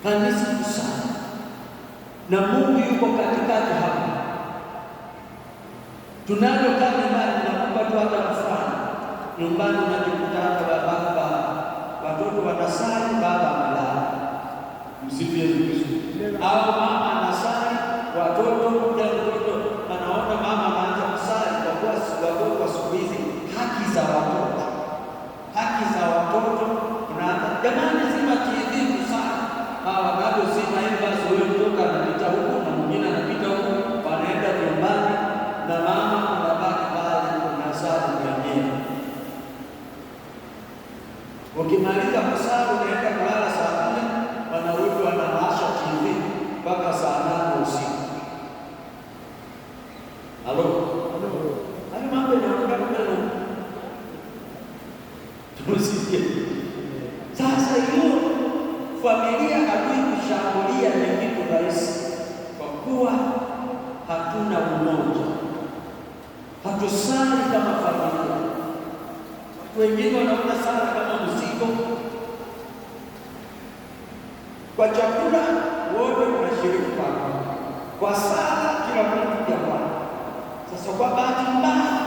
kanisa kusali, na Mungu yuko katikati hapa. Tunalo kama imani na kupata hata mfano nyumbani, unajikuta hata baba watoto wanasali, baba amelala. Msifu Yesu Kristo. au mama anasali watoto, kila mtoto anaona mama anaanza kusali, kwa kuwa watoto wa siku hizi haki za watoto unaanza jamani, zima TV kusali, bado zima basi, wewe mtoto anapita huku na mwingine anapita huku, wanaenda nyumbani na mama anabaki pale unasali mwenyewe. Ukimaliza kusali unaenda kulala saa 4, wanarudi wanawasha TV mpaka saa 8 usiku. Halo, hayo mambo yanaonekana mbele tusisikie. Sasa hiyo familia adui kushambulia ni kitu rahisi, kwa kuwa hatuna umoja, hatusali kama familia. Wengine wanaona sala kama mzigo. Kwa chakula wote tunashiriki pamoja, kwa sala kila mtu kwa. Sasa kwa bahati mbaya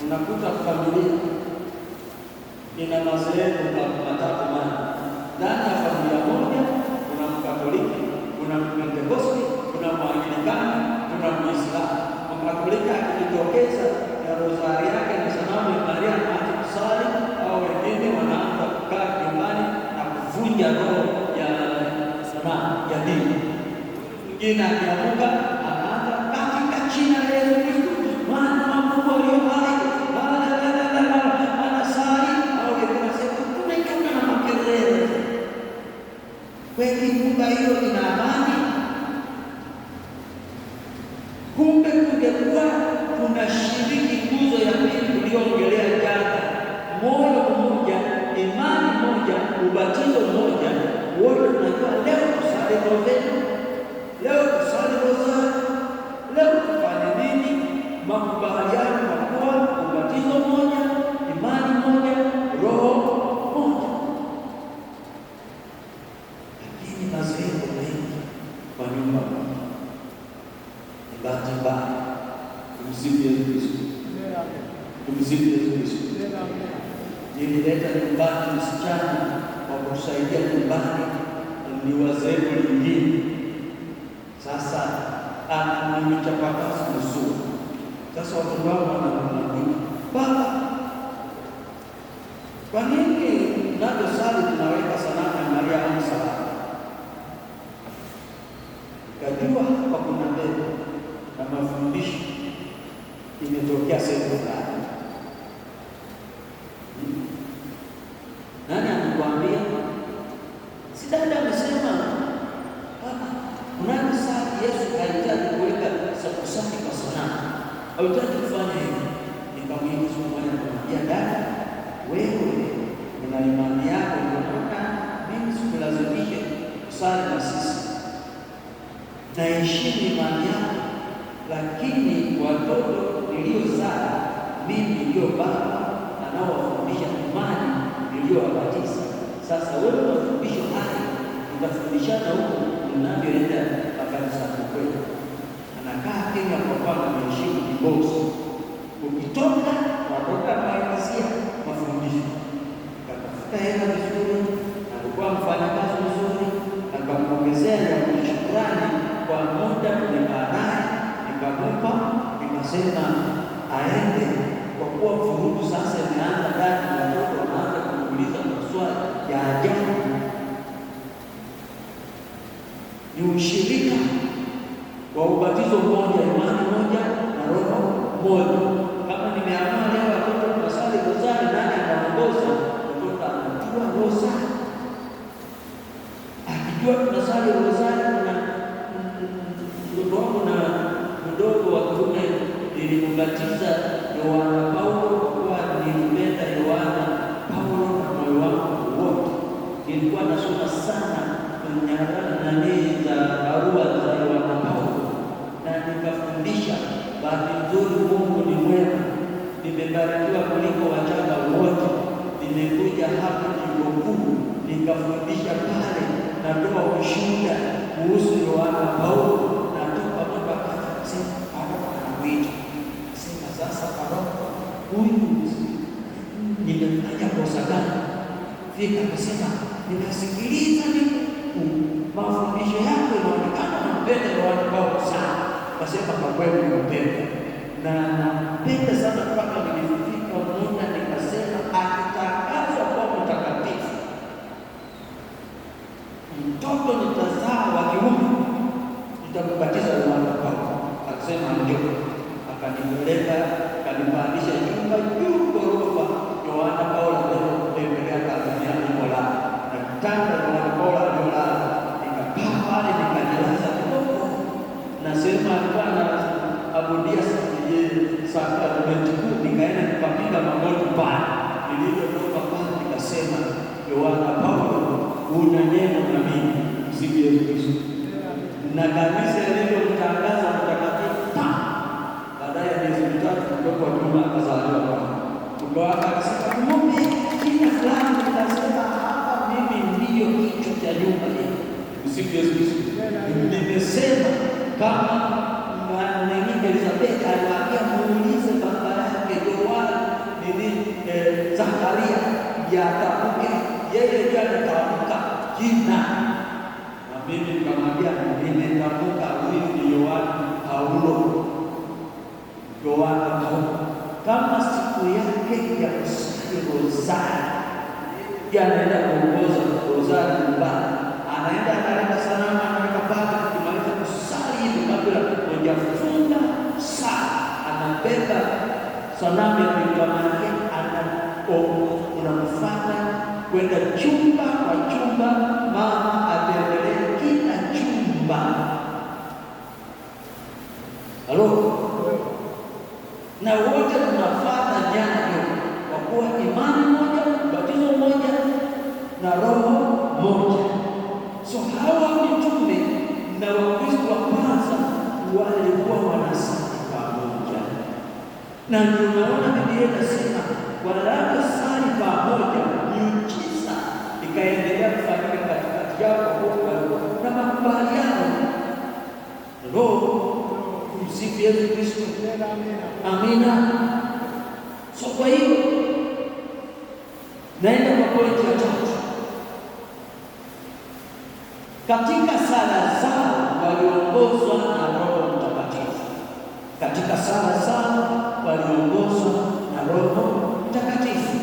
unakuta familia ina madhehebu matatu manne. Ndani ya familia moja kuna Mkatoliki, kuna Mpentekosti, kuna Mwanglikana, kuna Muislamu. Mkatoliki akijitokeza na rozari yake na sanamu ya Maria anaanza kusali, au wengine wanaanza kukaa nyumbani na kuvunja roho ya sanamu ya dini. Mwingine akiamuka anaanza katika jina la Yesu Kristo mwana wa Mungu aliye hai, anasali, au wengine wanasema tunaitoka na makelele. Kweli nyumba hiyo ina amani? Kumbe kungekuwa tunashiriki nguzo ya pili tulioongelea jana, moyo mmoja, imani moja, ubatizo mmoja, wote tunajua leo tusali novena, leo tusali rozari, leo tufanye nini, makubaliano makubwa, ubatizo mmoja, imani moja, roho moja. Lakini madhehebu mengi kwa nyumba moja, ni bahati mbaya. Tumsifu Yesu Kristo. Tumsifu Yesu Kristo. Nilileta nyumbani msichana wa kusaidia nyumbani, ni wazee wengine. Sasa ananichapakazi mzuri. Sasa watu wao wananiambia, baba, kwa nini tunaposali tunaweka sanamu ya Maria au msalaba? Kajua hapa kuna mbele na mafundisho imetokea sehemu fulani. Nani anakuambia? Si dada amesema unaposali Yesu hahitaji kuweka sakusaki kwa sanamu, hahitaji kufanya hivyo. Nikamwambia siku moja, nikamwambia dada, wewe una imani yako, unataka mimi sikulazimishe kusali na sisi, naheshimu imani yako, lakini watoto niliozaa mimi ndio baba anaowafundisha imani niliyowabatiza. Sasa wewe mafundisho haya utafundishana huko mnavyoenda makanisani kwetu. Anakaa Kenya kwa kuwa ameheshimu kibosi. Ukitoka watoka maizia mafundisho, katafuta hela vizuri, alikuwa mfanya kazi vizuri, akamuongezea ya shukrani kwa muda tumekaa naye, nikamupa, nikasema aende, kwa kuwa vurugu sasa imeanza ndani, watoto wanaanza kuuliza maswali ya ajabu. Ni ushirika wa ubatizo mmoja, imani moja na roho moja. Kama nimeamua leo watoto tunasali rozari, nani anaongoza? Mtoto anajua rozari. Akijua tunasali rozari, kuna mtoto wangu na mdogo wa kiume nilimbatiza Yohana Paulo, kwa nilimpenda Yohana Paulo na moyo wangu wote. Nilikuwa nasoma sana nyaraka za barua za Yohana Paulo na nikafundisha. Bahati nzuri, Mungu ni mwema, nimebarikiwa kuliko wachanga wote. Nimekuja hapa Jimbo Kuu nikafundisha pale, natoa ushuhuda kuhusu Yohana Paulo, natoka mpaka akasema paroko anakuita. Sema sasa, paroko huyu nimefanya kosa gani? Fika akasema ninasikiliza Yohana Paulo sana, akasema kwa kweli nampenda, na nampenda sana mpaka nilifika muda nikasema akitangazwa kwa mtakatifu, mtoto nitazaa wa kiume nitakubatiza Yohana Paulo. Akasema ndio, akanipeleka akanipandisha chumba juu ghorofa. Yohana Paulo kutembelea Tanzania nikola na kitanda Yohana Paulo aliolala, nikakaa pale nikajilaza kidogo. Nasema alikuwa anaabudia sakramenti kuu, nikaenda nikapiga magoti pale. Nilivyotoka pale nikasema, Yohana Paulo, una neno na mimi, msifu Yesu Kristo. Na kanisa lililomtangaza mtakatifu, baadaye ya miezi mitatu mtoto wa kiume akazaliwa pale. Tukaanza kusema ng'ombe kina fulani, nikasema hapa mimi ndiyo kichwa cha nyumba hii. Msifu Yesu Kristo. Nimesema kama mwanamke Elizabeth aliwaambia muulize baba yake Yohana Zakaria yatamke, yeye ndiye atatamka jina. Na mimi nikamwambia nimetamka huyu ni Yohana Paulo. Yohana Paulo kama siku yake ya kusali rozari, anaenda kuongoza rozari nyumbani, anaenda analeta sanamu, anaweka pale, kumaliza kusali hivi kabla hajafunga saa, anabeba sanamu ya mama yake, unamfuata kwenda chumba kwa chumba, mama atembelee kila chumba. Halo, na wote tunafuata nyayo, kwa kuwa imani moja, ubatizo mmoja na roho moja. So hawa mitume na Wakristo wa kwanza walikuwa wanasali pamoja, na ndio unaona Biblia inasema wanaposali pamoja, miujiza ikaendelea kufanyika katikati yao, na makubaliano. Roho, msifu Yesu Kristo. Amina. So kwa hiyo naenda kwa pointi ya tatu. Katika sala zao waliongozwa na Roho Mtakatifu. Katika sala zao waliongozwa na Roho Mtakatifu.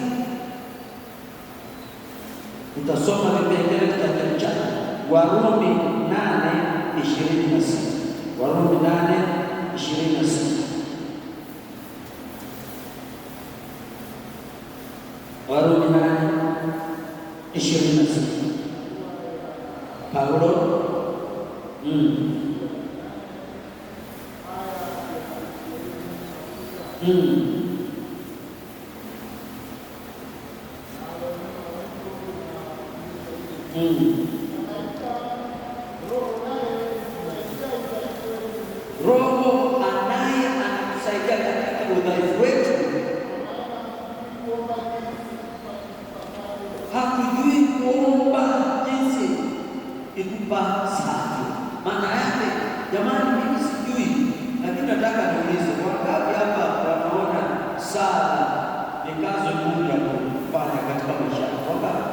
Utasoma vipengele vitakavyofuata. Warumi 8:26. Warumi 8:26. Warumi 8:26. Paulo Roho anaye anatusaidia katika udhaifu wetu. Hakujui kuomba jinsi ikupasavyo. Maana yake, jamani, mimi sijui, lakini nataka niulize, wangapi hapa wanaona sala ni kazi ngumu ya kufanya katika maisha yako? Wangapi?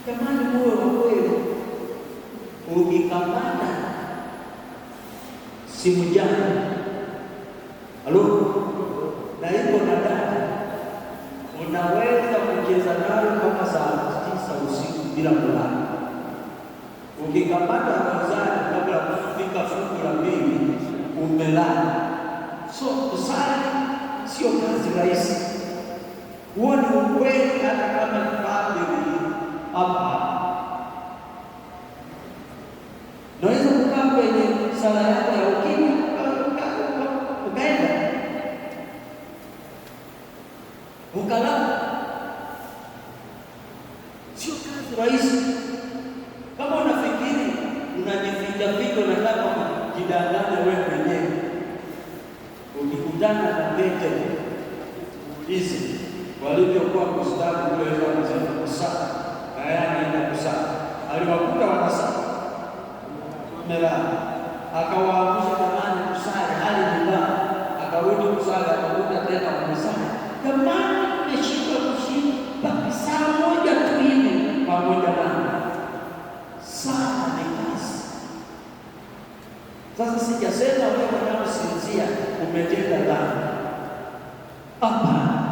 Jamani, moyo wa kweli ukikamata simu jana, halo, na iko na data, unaweza kucheza nayo mpaka saa 9 usiku bila kulala. Ukikamata rozari kabla kufika fungu la 2 umelala. So kusali sio kazi rahisi. Huo ni ukweli, hata kama ni padri hapa. Naweza kukaa kwenye sala yako ya ukimya ukaenda ukalala. Sio kazi rahisi. Kama unafikiri unajificha ficho na kama jidanganya wewe mwenyewe, ukikutana na pete hizi walivyokuwa kustabu kule wanasema kusaka, na yeye anaenda kusaka, aliwakuta wanasaka melala, akawaamsha jamani kusali, hali nyumbani, akarudi kusali, akakuta tena wanasali, jamani nimeshindwa kushinda saa moja tu hivi pamoja nami. Sala ni kazi Sasa sijasema wewe unaosinzia umetenda dhambi. Hapana,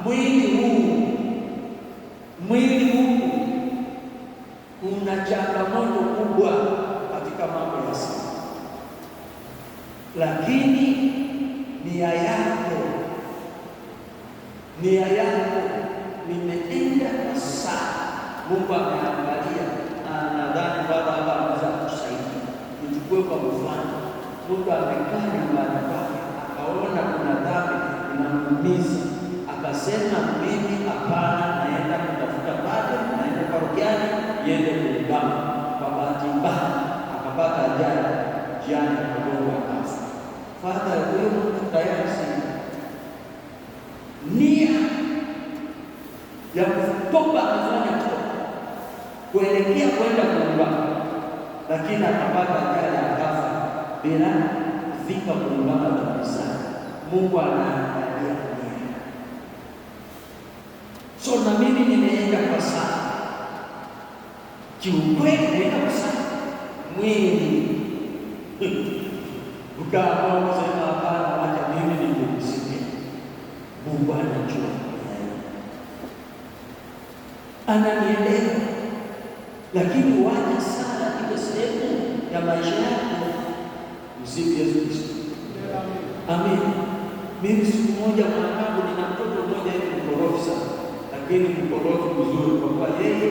mwili huu una changamoto kubwa katika mambo ya siri, lakini nia yako nimeenda kwa saa. Mungu ameangalia, nadhani baba hapa anaweza kutusaidia. Nichukue kwa mfano, Mungu amekaa nyumbani kwake, akaona kuna dhambi inamuumiza, akasema mimi hapana, naenda kutafuta padre, naenda parokiani yende kuungama. Kwa bahati mbaya akapata ajali jiani, akagonga kafa. Father, huyo tayari nia ya kutoka kufanya kuelekea kwenda kuungama, lakini akapata ajali akafa bila kufika kuungama kabisa. Mungu anaangalia nia. So na mimi nimeenda kwa sana kiukweli, nimeenda kwa sana mwili ukaamua kusema hapana, wacha mimi nipumzike. Mungu anajua, ananielewa, lakini wacha sana ile sehemu ya maisha yako. Msifu Yesu Kristo. Amen. Mimi siku moja mwanangu, nina mtoto mmoja hivi mkorofi sana, lakini mkorofi mzuri, kwa kuwa yeye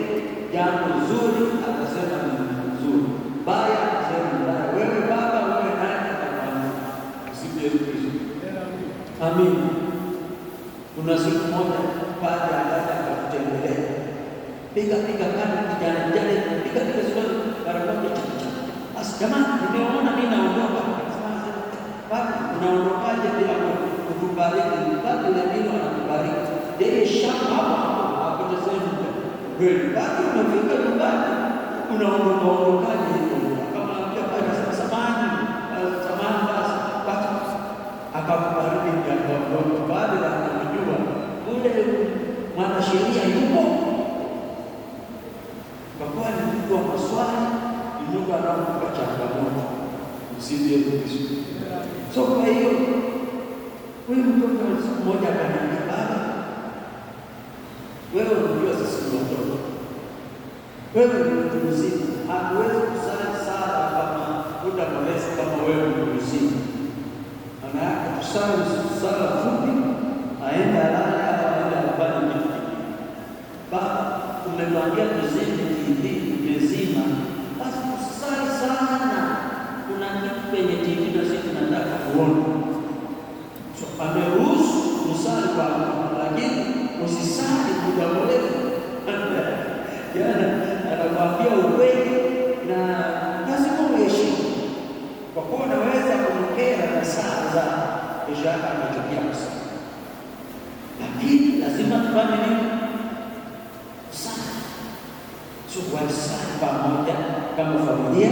jambo zuri akasema ni nzuri, baya akasema ni baya. Wewe baba, wewe nani atakwambia? Msifu Yesu Kristo. Amen. Kuna siku moja padre akaja akatutembelea, piga kama kijana piga sura barabara chacha. Basi jamani, nimeona mimi naondoka. Baba, unaondokaje bila kutubariki? Baba ile neno anakubariki. Yeye shamba hapo atasema kweli. Baba, unafika nyumbani unaondokaje hiyo? Kama pia baba sasa samani basi akakubariki ndio baada ya kujua ule mwanasheria yupo. Kwa kuwa ni mtu wa maswali, Mungu anakupa changamoto. Msifu Yesu Kristo. So kwa hiyo huyu mtoto mmoja akaniambia, baba, wewe unajua sisi ni watoto, wewe ni mtu mzima, hatuwezi kusali sala kama utamweleza kama wewe ni mzima. Maana yake tusali sala fupi, aende alale au aende afanye kitu kingine. Baba, umetuambia tuzidi TV mzima, basi tusali sana. Kuna kitu kwenye TV na sisi tunataka kuona. So ameruhusu kusali kwa Mungu, lakini usisali muda mrefu. Jana anakuambia ukweli na lazima uheshimu, kwa kuwa unaweza kumkera na saa za kisha akachukia kusali, lakini lazima tufanye nini? Kusali. So wasali pamoja kama familia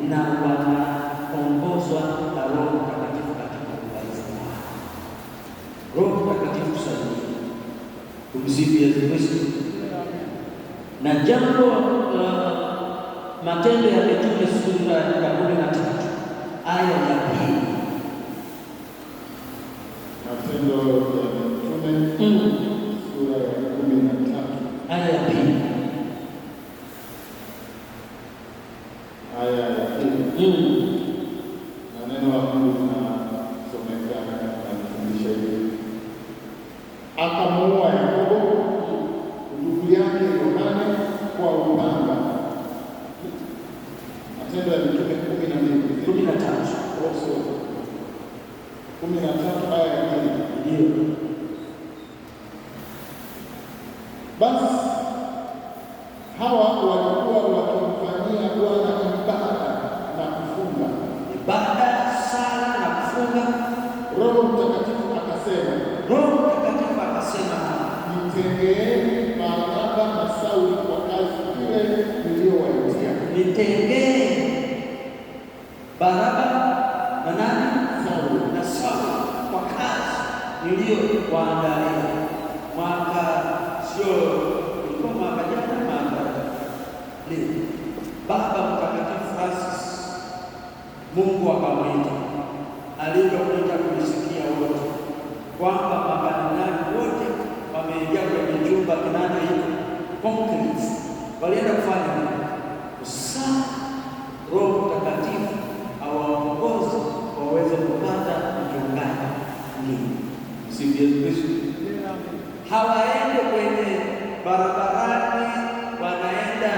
na wanaongozwa na Roho Mtakatifu katika uwezo wao. Roho Mtakatifu kusaidia. Tumsifu Yesu Kristo. Na jambo Matendo ya Mitume sura ya 13 aya ya 2. Matendo ya Mitume sura ya 13 aya ya 2. aya ya 2. Na neno la Mungu linasomeka na kufundisha hivi: akamuua Yakobo ndugu yake Yohane kwa upanga. Matendo ya Mitume 13 aya ya 2. Ndio. Basi hawa walikuwa wakimfanyia Bwana ibada, sala na kufunga. Roho Mtakatifu akasema, nitengeeni Barnaba na Sauli kwa kazi ile niliyowaitia. Nitengee Barnaba na nani? Na Sauli kwa kazi niliyowaandalia. Mwaka sio ilikuwa mwaka jana, mwaka leo Baba Mtakatifu Francis Mungu akamwita. Alipomwita kulisikia wote kwamba makanisani wote wameingia kwenye chumba kinachoitwa conclave. Walienda kufanya nini? Kusali Roho Mtakatifu awaongoze waweze kupata mchungaji. Sifu Yesu Kristo. Hawaende kwenye barabarani, wanaenda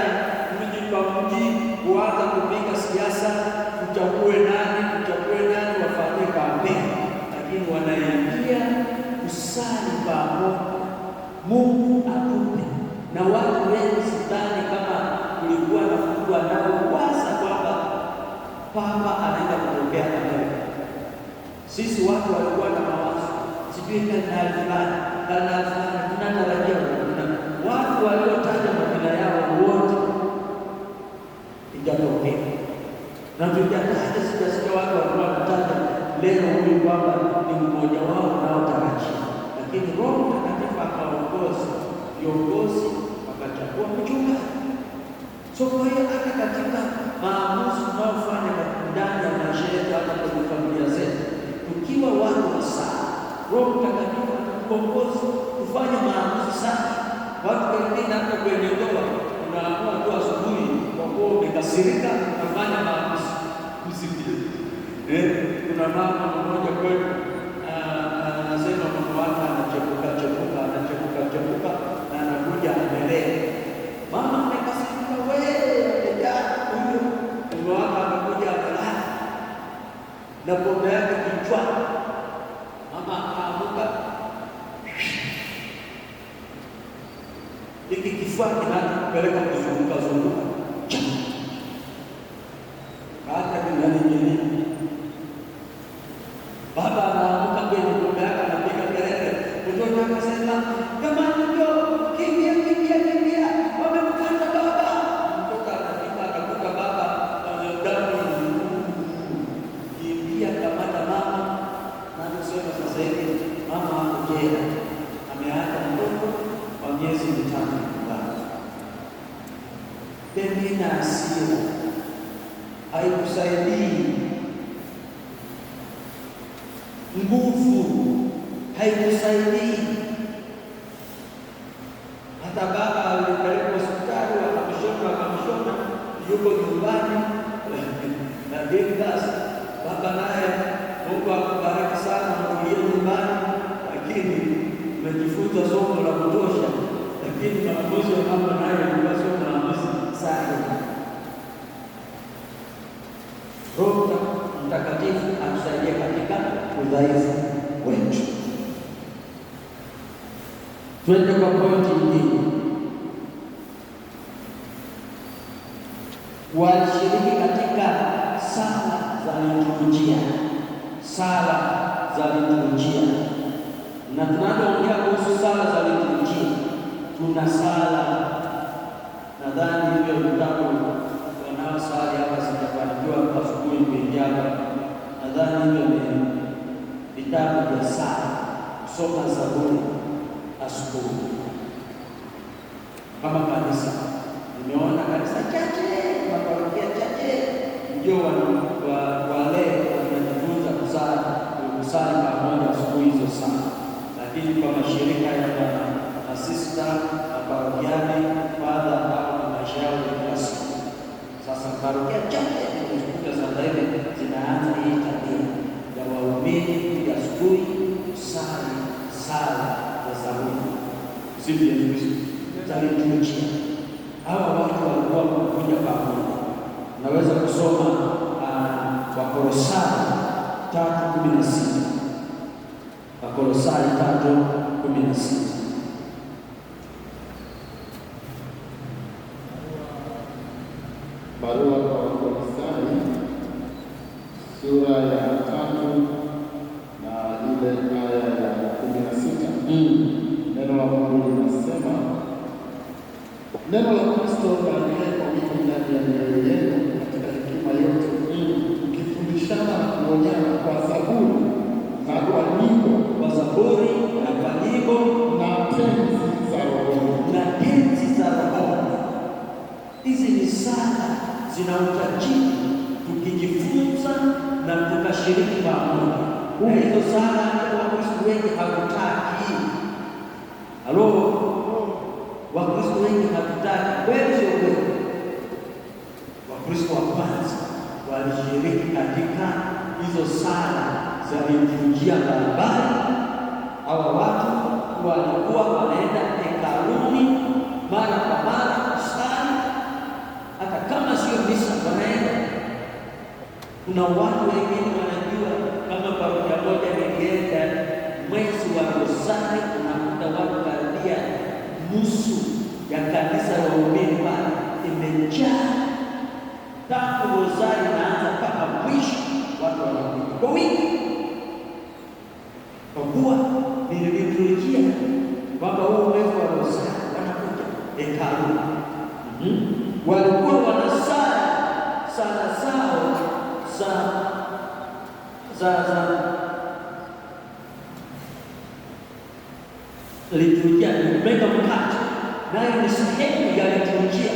mji kwa mji kuanza kupiga siasa, tuchague nani, wafanye kampeni, lakini wanaingia kusali pamoja. Mungu atupe. Na watu wengi sidhani kama kulikuwa na mtu anaowaza kwamba Papa anaenda kutokea Amerika. Sisi watu walikuwa na mawazo, sijui kanali fulani, tunatarajia watu waliotaja majina yao wote itatokea. Na tujataja, sijasikia watu walikuwa wanataja leo huyu kwamba ni mmoja wao unaotarajia, lakini Roho Mtakatifu akaongoza viongozi wakachagua mchungaji. So kwa hiyo hata katika maamuzi tunaofanya ndani ya maisha yetu, hata kwenye familia zetu, tukiwa watu wa sala, Roho Mtakatifu atatuongoza kufanya maamuzi sana. Watu wengine hata kwenye ndoa unaamua tu asubuhi kwa kuwa umekasirika kufanya maamuzi. Kuna mama mmoja kwetu anasema mama wake anachepuka na anakuja amelea. Mama amekasirika, wewe huyo mume wake amekuja amelala na pombe yake kichwani. Mama akaamuka, hiki kifua kinapeleka kuzunguka hata kinaning'inia. Baba anaamuka kwenye pombe yake, anapiga kelele. Mtoto akasema, jamani, njoo kimbia, wamemkata baba. Mtoto anafika akakuta baba damu, kimbia kamata mama. Na kusema sasa hivi mama hapo jela, ameacha mtoto wa miezi 5 nyumbani. Pengine hasira haikusaidii, nguvu haikusaidii. Hata baba alipelekwa hospitali, wakamshona, yuko nyumbani. Lakini basi baba naye, Mungu akubariki sana, mtulie nyumbani, lakini umejifunza somo la kutosha. Lakini maamuzi ya mama naye ilikuwa sio maamuzi sana. Roho Mtakatifu atusaidie katika udhaifu wetu. Twende kwa pointi nyingine. Walishiriki katika sala za liturujia, na tunapoongea kuhusu sala za liturujia, tuna sala, nadhani hivyo vitabu wanaosali hapa sijafanikiwa asubuhi kuingia hapa. Nadhani hivyo ni vitabu vya sala, kusoma Zaburi asubuhi kama kanisa. Nimeona kanisa chache, maparokia chache ndio wale wanajifunza kusali pamoja asubuhi hizo sana, lakini kwa mashirika ya masista maparokiani fadha au maisha yao ya kila siku. Sasa parokia chache zikuta sasa hivi zinaanza hii tabia ya waumini kuja asubuhi kusali sala za Zaburi. Sifu Yesu Kristo. Za liturujia. Hawa watu walikuwa wanakuja pamoja. Naweza kusoma Wakolosai 3:16. Wakolosai 3:16. Barua kwa Wakolosai sura ya 3 na ile aya ya 16. Neno la Mungu linasema, neno la Kristo likae kwa wingi ndani ya mioyo yenu katika hekima yote, mkifundishana na kuonyana kwa zaburi na kwa nyimbo na tenzi za rohoni. Hizi ni sala zina utajiri, tukijifunza wanashiriki pamoja. Na hizo sala Wakristo wengi hawataki. Halo, Wakristo wengi hawataki. Kweli sio kweli? Wakristo wa kwanza walishiriki katika hizo sala za liturujia mbalimbali. Hawa watu walikuwa wanaenda hekaluni mara kwa mara kusali, hata kama sio misa wanaenda. Kuna watu wengine wanajua kama parokia moja nikienda mwezi wa Rozari, unakuta watu karibia nusu ya kanisa la waumini pale imejaa. Tangu Rozari naanza mpaka mwisho watu wanakuja kwa wingi, kwa kuwa niliturujia kwamba huu mwezi wa Rozari wanakuja hekaluni. Walikuwa wanasali sala zao za liturujia, kumega mkate, nayo ni sehemu ya liturujia.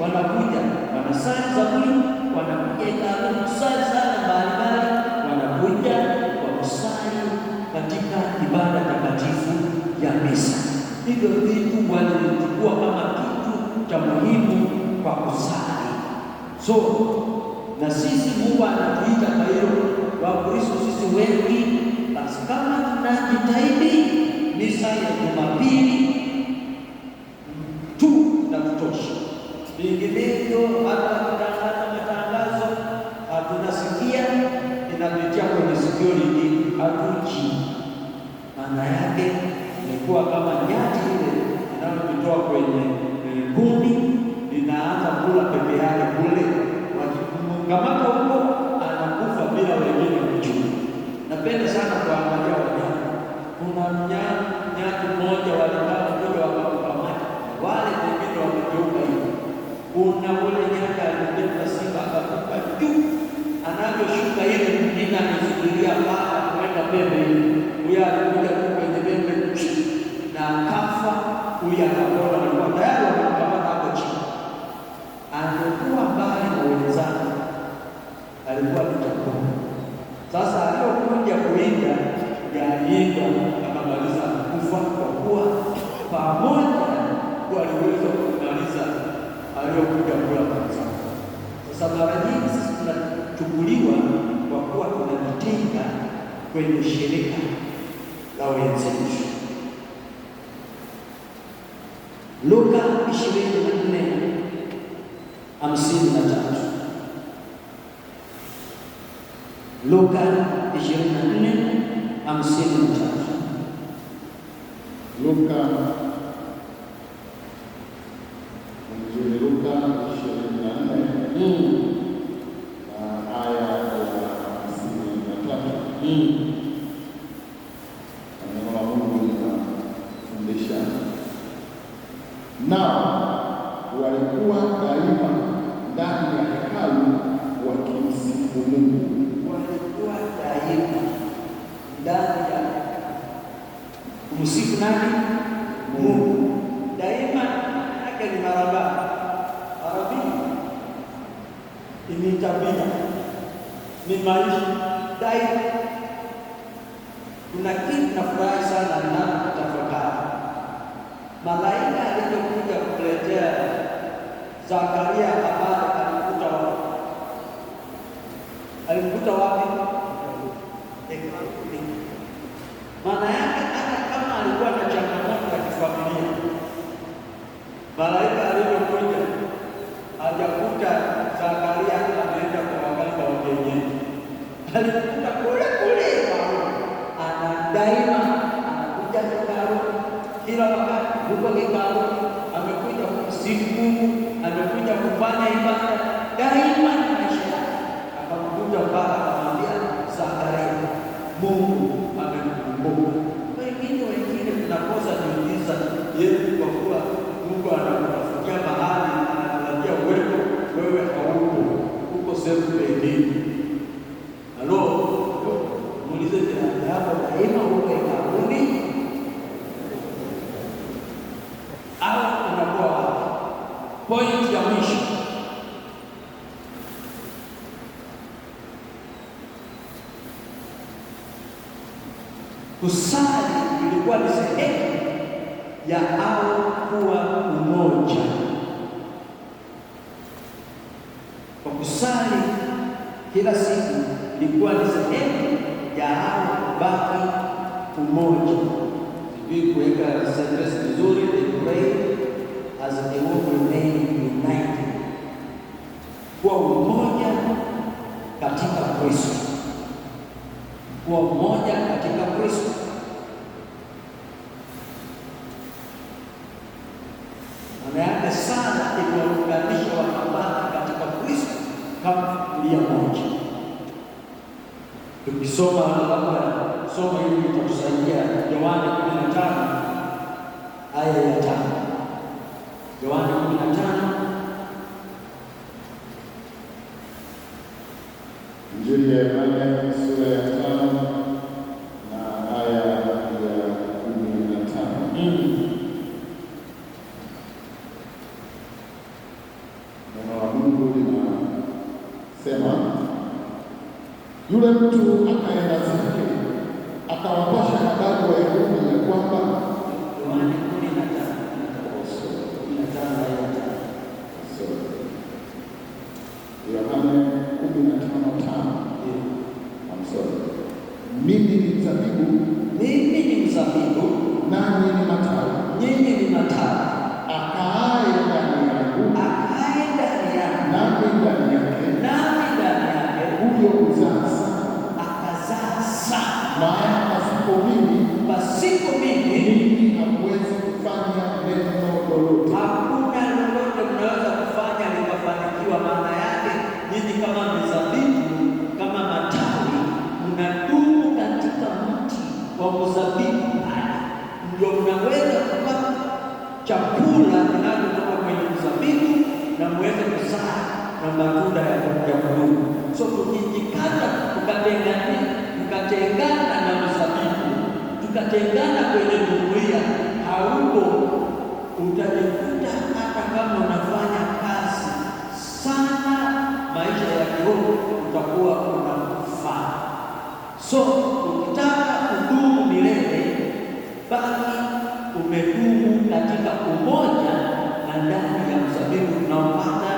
Wanakuja wanasali zaburi, wanakuja hekaluni kusali sala mbalimbali, wanakuja wakusali katika ibada takatifu ya misa. Hivyo vitu walichukua kama kitu cha muhimu kwa kusali. So na sisi Mungu anatuita kwa hiyo Wakristo sisi wengi, basi kama tunajitahidi misa ya Jumapili tu na kutosha, vinginevyo hata kutangaza matangazo hatunasikia, inapitia kwenye sikio lingine, hatuji. Maana yake imekuwa kama nyati ile inayopitoa kwenye kundi, linaanza kula pepe yake kule, wakikamata huko anakufa bila wengine kujua. Napenda sana kuangalia wanyama. Kuna nyati mmoja walikaa kuja wakamkamata, wale wengine wamegeuka hivi. Kuna ule nyati alibeba simba akakuka juu, anavyoshuka ile mwingine amesubiria paa kwenda pembe ile. Huyo alikuja tu kwenye pembe na akafa. Huyo akapona, alikuwa tayari wamekamata hapo chini. Angekuwa mbali na wenzake alikuwa mtakatifu. Sasa alipokuja kuinda yaliinda akamaliza kufa, kwa kuwa pamoja waliweza kumaliza aliyokuja kula kwanza. Sasa mara nyingi sisi tunachukuliwa kwa kuwa tunajitenga kwenye shirika la wenzetu. Luka 24:53. Luka 24:53. Luka 24 aya ya 53. Neno la Mungu linafundisha, nao walikuwa daima ndani ya hekalu wakimsifu Mungu. Walikuwa daima ndani ya kumsifu nani? Mungu. Daima yake ni mara mbili, ni tabia, ni maisha daima. Kuna kitu nafurahi sana na tafakari. Malaika alipokuja kuletea Zakaria habari, alimkuta wapi? Maana yake hata kama alikuwa na changamoto ya kifamilia, malaika alipokuja hajakuta Zakaria ameenda kwa waganga wa kienyeji, alikuta kule kule. Ana daima anakuja hekalu kila wakati, huko hekalu amekuja kumsifu Mungu, amekuja kufanya ibada daima na maisha yake. Akamkuja mpaka akamwambia Zakaria, Mungu amemkumbuka. Wengine tunakosa miujiza yetu kwa kuwa Mungu anakufikia mahali anakuambia wewe hauko, uko sehemu pengine. Halo, muulize jirani yako, daima uko hekaluni au unakuwa wapi? Point ya mwisho, Kusali ilikuwa ni sehemu ya hao kuwa umoja. Kwa kusali kila siku ilikuwa ni sehemu ya hao kubaki umoja. Sijui kuweka sentence vizuri, they pray as they will remain united. Kuwa umoja katika Kristo, kuwa umoja katika Kristo. Maana yake sana imeunganisha wakabaki katika Kristo kama familia moja. Tukisoma somo hili litatusaidia Yohana 15 aya ya 5. Yohana 15, Injili ya Yohana sura ya 5 na aya ya 15. Neno la Mungu linasema, yule mtu akaenda zake akawapasha habari Wayahudi ya kwamba Yohana 15 Yohana 15:5. Mimi ni mzabibu, nanyi ni matawi. Akaaye ndani yangu, nami ndani yake, huyo huzaa sana. Maana pasipo mimi ninyi hamwezi kufanya neno lolote. Hakuna lolote mnaweza kufanya likafanikiwa. Maana yake nyinyi kama mizabibu, kama matawi, mnadumu katika mti wa mzabibu pale, ndio mnaweza kupata chakula kinachotoka kwenye mzabibu na muweze kuzaa na matunda ya kudumu. So tukijikata tukatengana na mzabibu, tukatengana kwenye jumuiya, hauko utajikuta hata kama unafanya kazi sana, maisha ya kiroho utakuwa unakufa. So ukitaka kudumu milele, bali umedumu katika umoja na ndani ya mzabibu unaopata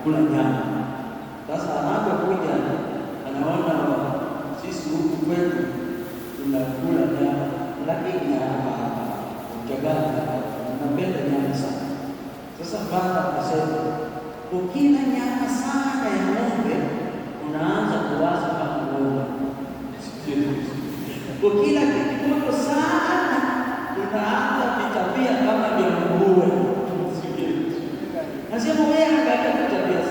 kula nyama. Sasa anapokuja anaona sisi huku kwetu tunakula nyama, lakini hapa Ujagani tunapenda nyama sana. Sasa baba akasema, ukila nyama sana ya ng'ombe unaanza kuwaza kama ng'ombe. Ukila kitimoto sana unaanza vitabia kama vya nguruwe. Nasema wewe angalia tabia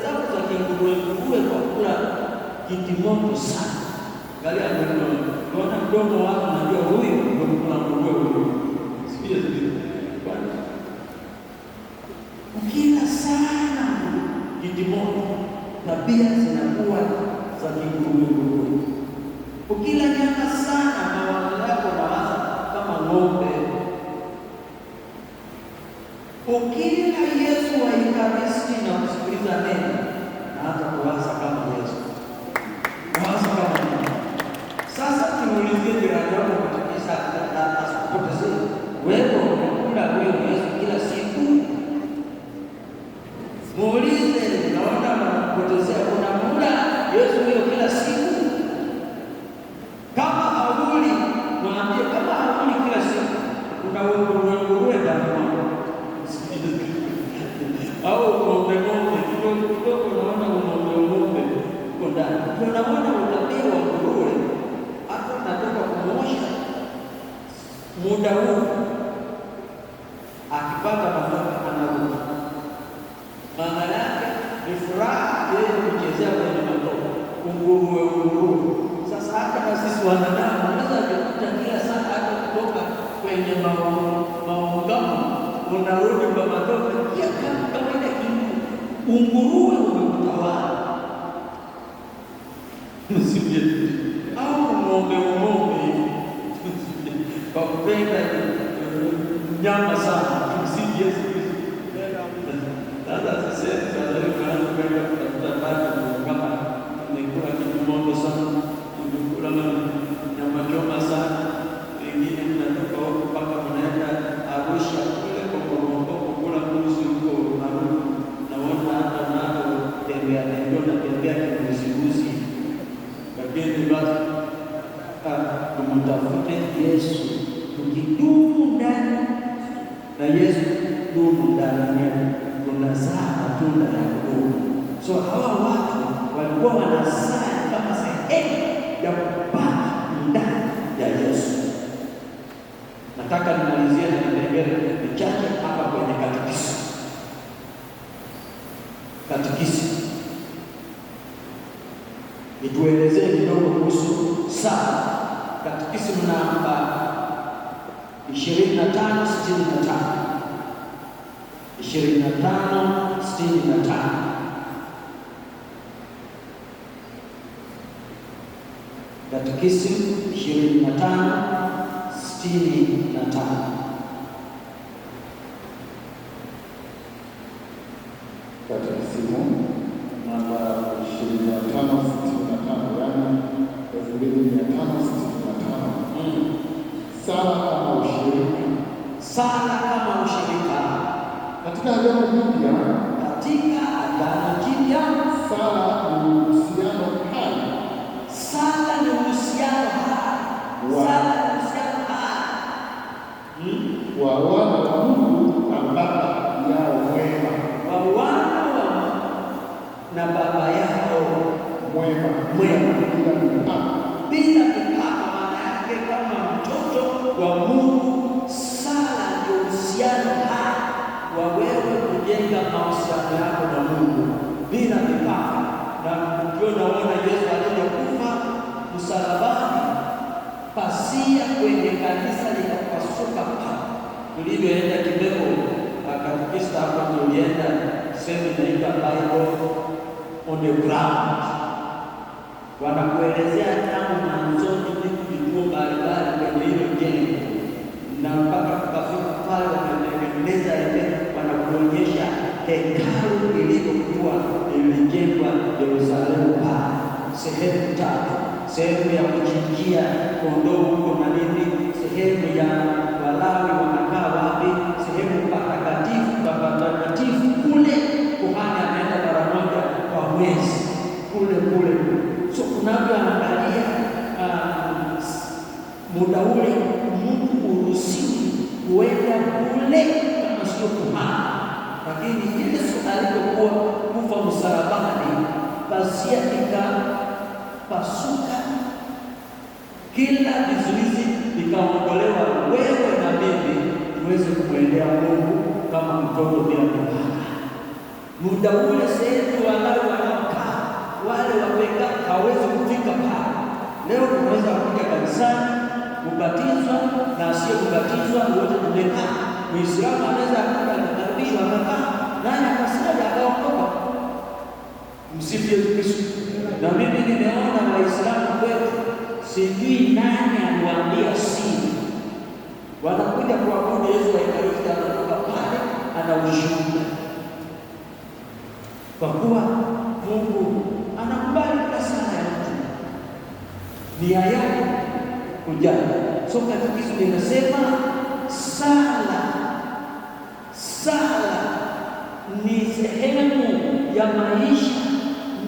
zako za kinguruwe kwa kula kitimoto sana. Angalia unaona mdomo wako, unajua huyu ndio mkula nguruwe huyu. Sikia hivi. Ukila sana kitimoto, tabia zinakuwa za kinguruwe. Ukila nyama sana, mawazo yako unawaza kama ng'ombe. Ukila Yesu wa Ekaristi na kusikiliza neno, naanza kuwaza kama Yesu. Kuwaza kama nini? Sasa tumuulizie jirani yako kabisa, asikupotezee. Wewe unakula huyo Yesu kila siku? Muulize, naona unakupotezea. Unakula Yesu huyo kila siku? Kama hauli, mwambie kama hauli kila siku, nguruwe ndani mwako. Au ng'ombe kidogo, unaona ng'ombe uko ndani. Unaona utabia wa nguruwe, hata unatoka kumwosha muda huu, akipata mafuta huu. Sasa hata na sisi wanadamu unaweza kukuta kila saa hata kutoka kwenye maungamo unarudi kwa matope ya kama kawaida unguruwe umekutawala. Msije au ng'ombe kwa kupenda nyama sana. Msije sasa sisi kwenda kutafuta bado kama nikula kitu moto sana, nikula nyama choma sana, wengine mnatoka huko mpaka mnaenda Arusha kule kwa Morogoro kula mbuzi huko Arusha, naona hata nao tembea kibuzi, lakini basi tumtafute Yesu, tukidumu ndani na Yesu, dumu ndani yetu, tunazaa matunda ya kudumu. So hawa watu walikuwa wanasali kama sehemu ya kubaki ndani ya Yesu. Nataka nimalizie na kipengele kichache hapa kwenye katekisi. Nituelezee kidogo kuhusu sala. Katekisi namba 2565. Katekisi 2565. Katekisimu namba 2565, yaani 2565. Sala kama ushirika. Sala kama ushirika. Katika Agano Jipya, sala ni uhusiano hai. Sala ni uhusiano hai. Wa wana wa Mungu na Baba yao mwema. Wa wana na Baba yao mwema bila mipaka. Maana yake kama mtoto wa Mungu, sala ndio uhusiano hai wa wewe kujenga mahusiano yako na Mungu bila mipaka. Na ukiona Yesu alipokufa msalabani, pasia kwenye kanisa likapasuka pa. Tulivyoenda Kibeho akakista hapo, tulienda sehemu inaitwa Bible on the ground. Wanakuelezea tangu mwanzoni vituo mbalimbali kwenye hilo jengo, na mpaka tukafika pale wanatengeneza ile, wanakuonyesha hekalu lilivyokuwa lilijengwa Yerusalemu pale, sehemu tatu: sehemu ya kuchinjia kondoo huko na nini, sehemu ya Walawi wanakaa wapi, sehemu patakatifu kule kuhani anaenda mara moja kwa mwezi kule. So unavyoangalia muda ule mtu uruhusiwi kuenda kule kama sio kuhani. Lakini Yesu alipokuwa kufa msalabani, pazia ikapasuka, kila vizuizi vikaondolewa, wewe na mimi tuweze kumwendea Mungu kama mtoto bila mipaka. Muda ule sehemu Walawi wanaokaa wale wapeka hawezi kufika pale. Leo tunaweza kuja kanisani, kubatizwa na asiye kubatizwa wote tumekaa. Muislamu anaweza kuja kukaribishwa akakaa naye akasali akaondoka. Msifu Yesu Kristo. Na mimi nimeona Waislamu kwetu, sijui nani aliwaambia siri, wanakuja kuabudu Yesu wa Ekaristi, anatoka pale ana ushuhuda, kwa kuwa Mungu anakubali kila sala ya mtu, nia yake kujali. So katekisimu inasema sala ni sehemu ya maisha,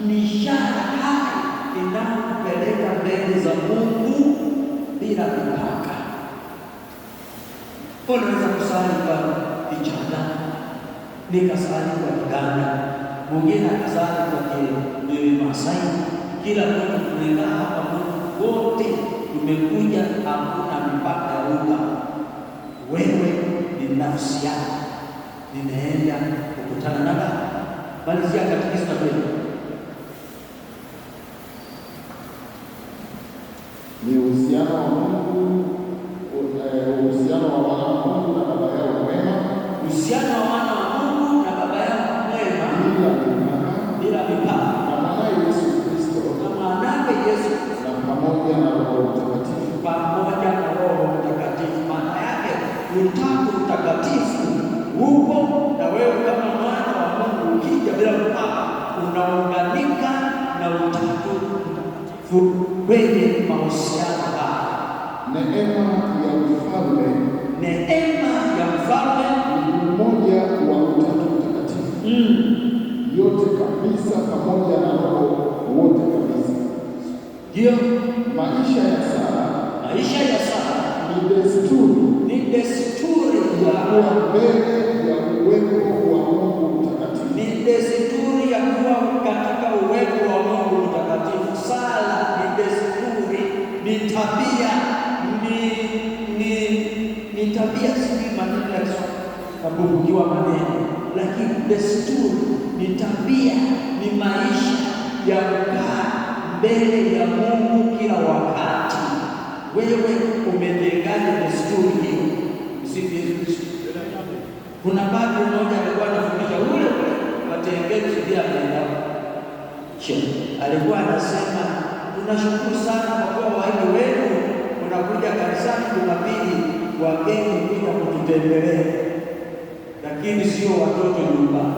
ni ishara hai inayopeleka mbele za Mungu bila mipaka. Unaweza kusali kwa Kichagga, nikasali kwa Kiganda, mwingine akasali kwa Kimasai. Kila mtu tumekaa hapa, wote tumekuja, hakuna mipaka ya lugha. Wewe ni nafsi yako, nimeenda kukutana na Baba. Malizia katekisimu. uhusiano wa Mungu, uhusiano wa wana wa Mungu na baba yao mwema, uhusiano wa wana wa Mungu na baba yao mwema bila mipaka, na mwanae Yesu Kristo, na mwanawe Yesu na pamoja na Roho Mtakatifu, pamoja na Roho Mtakatifu. Maana yake Utatu Mtakatifu upo, na wewe kama mwana wa Mungu ukija bila mipaka unaunganika na Utatu Mtakatifu kwenye mahusiano haya. Neema ya ufalme, neema ya ufalme ni mmoja wa Utatu Mtakatifu, yote kabisa, pamoja na Roho wote kabisa. Ndio maisha ya Sara, ni desturi ya kuwa mbele ya uwepo wa Mungu Mtakatifu, ni desturi ya kuwa katika uwepo wa Mungu Mtakatifu. Sala ni desturi, ni tabia, ni tabia, si maneno ya kupungukiwa maneno, lakini desturi ni tabia, ni maisha ya kukaa mbele ya Mungu kila wakati. Wewe umejengaje desturi hiyo? Kuna baba mmoja alikuwa anafundisha ule watengezi bila kwenda alikuwa anasema, tunashukuru sana kwa kuwa wageni wenu unakuja kanisani Jumapili, wageni kuja kututembelea, lakini sio watoto nyumbani.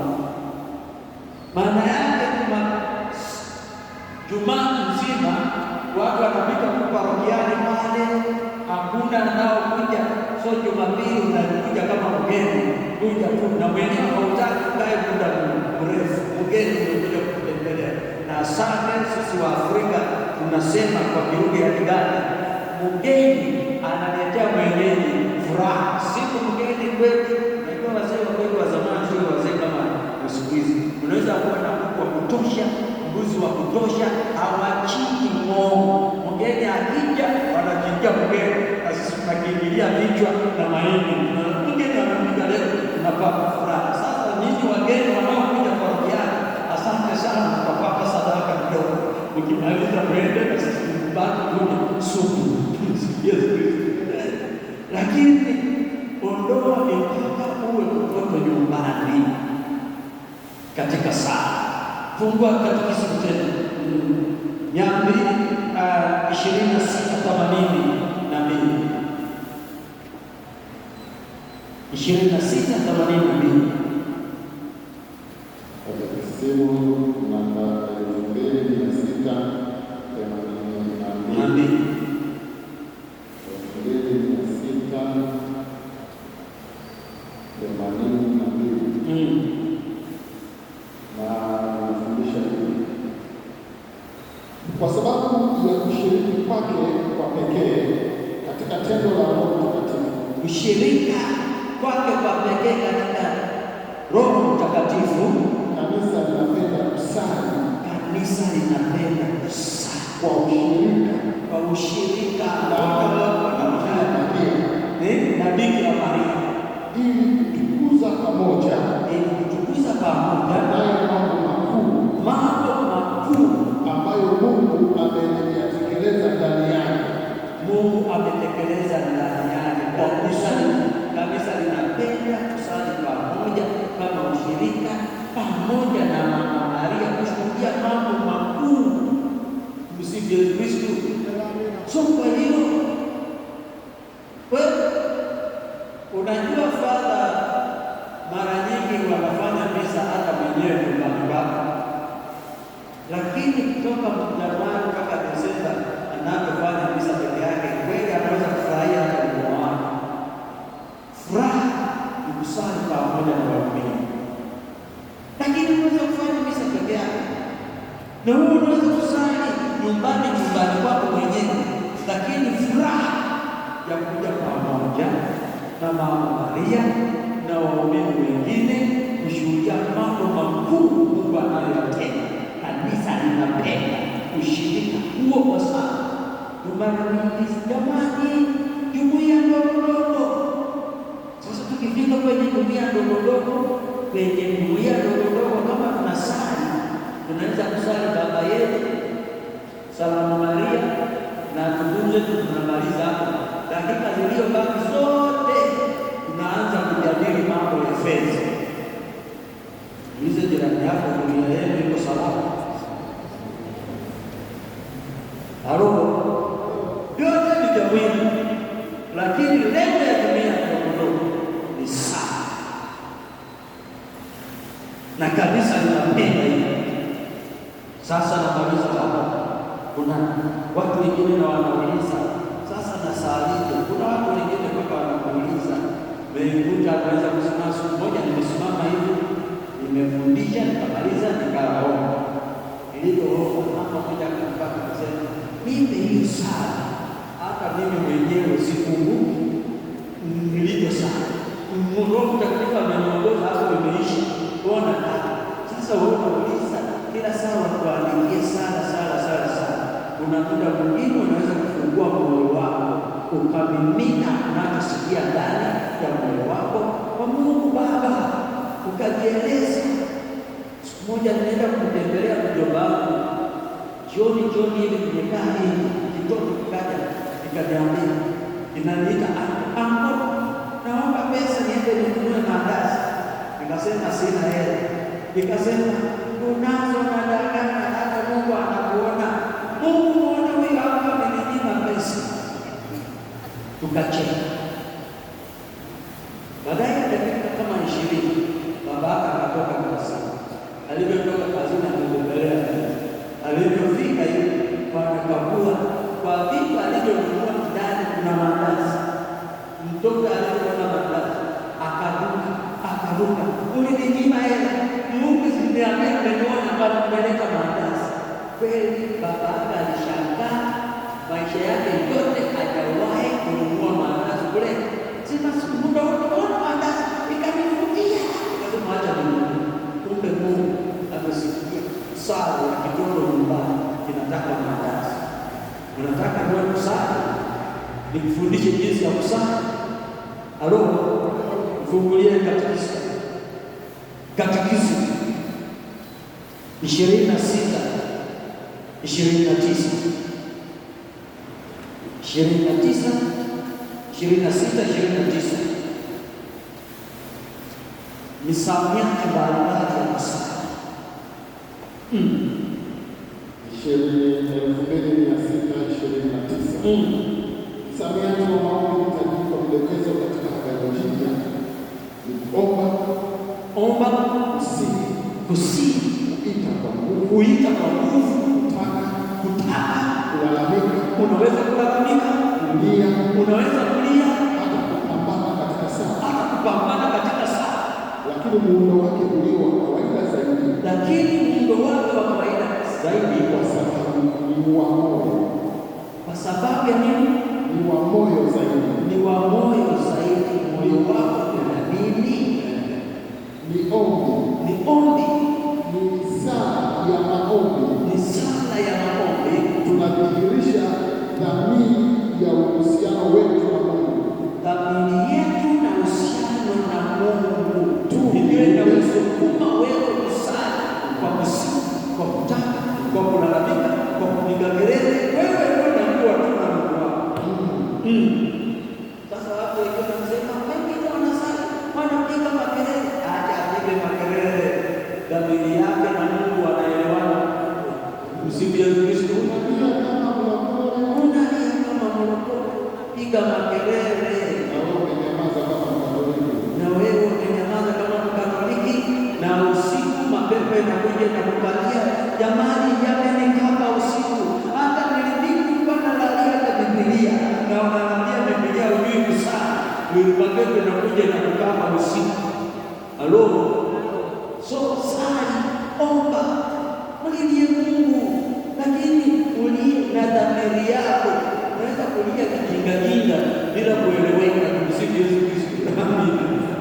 Maana yake Jumaa nzima watu wanapita parokiani pale, hakuna nao kuja. So Jumapili unakuja kama mgeni, kuja tu na mwenyewe hautaki kae muda mrefu, mgeni unakuja kutembelea. Na asante, sisi wa Afrika tunasema kwa lugha ya Kiganda, mgeni analetea mwenyeji furaha. Siku mgeni kwetu, najua wazee wa kwetu wa zamani, sio wazee kama siku hizi, unaweza kuwa na kuku wa kutosha, mbuzi wa kutosha, hawachinji ng'ombe. Mgeni akija wanachinjia mgeni, na sisi tunakimbilia vichwa na mahindi. Mgeni anakuja leo, tunapata furaha. Sasa nyinyi wageni wanaokuja parokiani, asante sana, tutapata sadaka kidogo. Ukimaliza mwende na sisi tubaki kunywa supu. Yesu Kristo. Lakini ondoa mipaka, uwe kutoka nyumbani katika sala. Fungua katika siku tena 2682 Katekisimu namba 2682 kwa sababu ya kushiriki kwake kwa pekee katika tendo la Roho Mtakatifu. Ushirika kwake kwa pekee katika Roho Mtakatifu. Kanisa linapenda kusali. Kanisa linapenda kusali kwa ushirika na Bikira Maria, ili kutukuza pamoja naye mambo makuu ambayo Mungu ametekeleza ndani yake. Kanisa linapenda kusali pamoja kama ushirika pamoja na Mama Maria, kushuhudia mambo makuu msifu Yesu Kristo. So kwa hiyo unajua Father mara nyingi wanafanya misa hata mwenyewe nyumbani kwake, lakini kutoka Januari mpaka Desemba anapofanya misa peke yake, kweli anaweza kufurahia hata mkoa wake. Furaha ni kusali pamoja na waumini, lakini unaweza kufanya misa peke yake, na wewe unaweza kusali nyumbani kwako mwenyewe, lakini furaha ya kuja pamoja na Mama Maria na waumini wengine kushuhudia mambo makuu Mungu anayotenda. Kanisa linapenda ushirika huo kwa sana. Jamani, jumuiya ndogo. Sasa tukifika kwenye jumuiya ndogo, kama tunasali, tunaweza kusali Baba yetu, Salamu Maria na zetu tunamaliza hapo, dakika zilizobaki zote tunaanza kujadili mambo ya fedha. Ulize jirani yako, dunia yenu iko salama? Halo, yote ni jamii, lakini lengo ya dunia ndogo ni sawa, na kanisa linapenda hiyo. Sasa namaliza hapa. Kuna watu wengine na wanauliza sasa nasalije. Kuna watu wengine mpaka wanakuuliza meikuta, anaweza kusimama. Siku moja nimesimama hivi, nimefundisha nikamaliza, nikaomba. Nilipoomba hapa moja akapata kusema, mimi hiyo sala hata mimi mwenyewe sikumbuki nilivyo sana. Roho Mtakatifu ameniongoza hapo, imeisha kuona. Sasa wewe unauliza kila saa wakuandikie sana. Kuna muda mwingine unaweza kufungua moyo wako ukamimina unachosikia ndani ya moyo wako kwa Mungu Baba, ukajieleza. Siku moja ninaenda kumtembelea mjomba wangu, jioni hivi nimekaa hivi, kitoto kikaja nikaniambia, inaniita anko, naomba pesa niende ninunue mandazi. Nikasema sina hela. Nikasema unazo madanganya, hata Mungu anakuona. Mungu muone huyu hapa ameninyima pesa. Tukacheka. Baadaye dakika kama 20 babaka akatoka kazini. Alivyotoka kazini ametembelea. Alivyofika hivi wanakagua kwa vitu alivyonunua ndani kuna mandazi. Mtoto alipoona mandazi akaruka. Ulininyima hela. Mungu ziniambia umeniona kama umeleta mandazi. Kweli babaka alishangaa, maisha yake yote hajawahi kununua mandazi kule. Sema siku muda unaona mandazi ikanivutia. Kasema acha ninunue. Kumbe Mungu amesikia sala ya kitoto nyumbani kinataka mandazi. Unataka wewe kusali? Nikufundishe jinsi ya kusali. Halo, mfungulie Katekisimu 26 misamiati mbalimbali ya kusali. 26:29 msamiati wa maombi utajikwa vidokezo katika Agano Jipya ni omba, kusihi, kuita kwa nguvu, kutaka, kulalamika. Unaweza kulalamika, unaweza kulia, hata kupambana katika sala. Lakini muundo wake ulio wa kawaida zaidi, kwa sababu ni wa moyo. Kwa sababu ya nini? Ni wa moyo zaidi. Moyo wako una nini? Ni ombi. Ni sala ya maombi. Tunadhihirisha dhamiri ya uhusiano wetu na Mungu. Dhamiri yetu na uhusiano na Mungu ndio inasukuma wewe kusali, kwa kusifu, kwa kutaka, kwa kulalamika, kwa kupiga kelele. Wewe ndio unajua tu na Mungu wako. Sasa watu wengine wanasema wengine wanasali wanapiga makelele. Acha apige makelele, dhamiri yake na Mungu wanaelewana. Msifu Yesu Kristo. Unalia kama mlokole, piga makelele. Na wewe umenyamaza kama Mkatoliki, na usiku mapepo yanakuja na kupatia, jamani, yamenikaba usiku. Hata nilikuwa nalalia na Biblia, na unalalia Biblia hujui kusali. Mapepo yanakuja na kukaba usiku. Halo. So sali, omba, mlilie Mungu, lakini ulie na dhamiri yako. Unaweza kulia kijinga bila kueleweka. Msifu Yesu Kristo.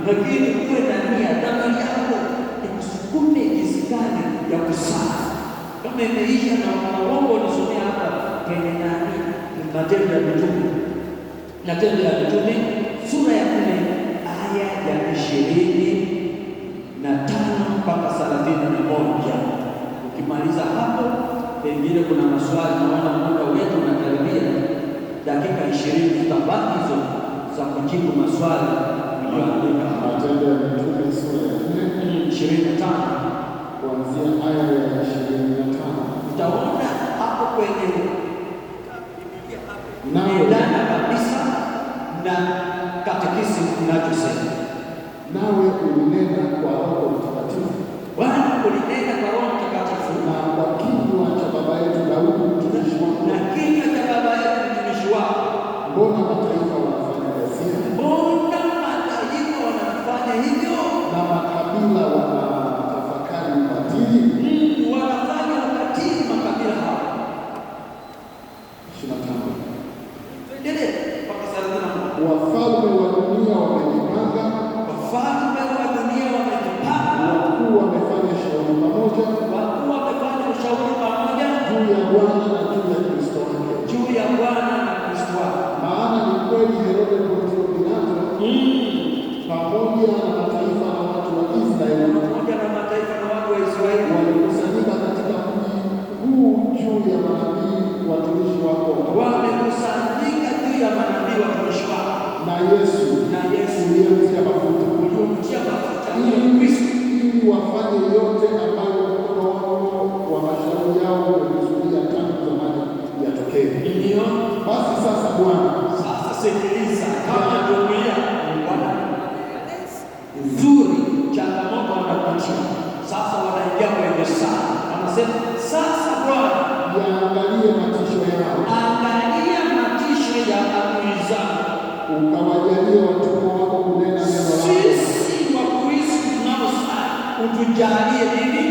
Lakini uwe na nia, dhamiri yako ikusukume jinsi gani ya kusali. Kama imeisha na unaomba unisomea hapa kwenye Matendo ya Mitume sura ya 4 aya ya 25 mpaka 31. Ukimaliza hapo, pengine kuna maswali, naona muda wetu unakaribia dakika 20 tutabaki hizo za kujibu maswali uliyoandika. Matendo ya Mitume sura ya 25 kuanzia aya ya 25. Utaona hapo kwenye endana kabisa na katekisimu kinachosema, nawe ulinena kwa Roho Mtakatifu, Bwana ulinena kwa Roho Mtakatifu na kwa kinywa cha baba yetu Daudi mtumishi wako, na kinywa cha baba yetu mtumishi wako. mbona mataifa wanafanya ghasia, Mbona mataifa wanafanya hivyo, na makabila wanatafakari ubatili? wanafanya ukatili makabila hao. 25. Endelee mpaka 31. Wafalme wa dunia wamejipanga, Wafalme wa dunia wamejipanga, wakuu wamefanya shauri pamoja wakuu wamefanya ushauri pamoja juu ya Bwana na juu ya Kristo wake. juu ya Bwana na Kristo wake. Maana ni kweli Herode Pontio Pilato pamoja na mataifa na watu wa Israeli Pamoja na mataifa na watu wa Israeli walikusanyika katika mji huu juu ya manabii watumishi wako, wamekusanyika juu ya manabii watumishi wako na Yesu uliyemtia mafuta, uliomtia mafuta ili wafanye yote ambayo mkono wako wa mashauri yao umekusudia tangu zamani yatokee. Ndio Basi sasa Bwana, sasa sikiliza, kama jumuiya wana nzuri, changamoto wanapitia sasa, wanaingia kwenye sala, wanasema sasa Bwana, yaangalie matisho yao, angalia matisho ya adui zangu, ukawajalie watumwa wako kunena neno lako. sisi Wakristo tunaosali utujalie nini?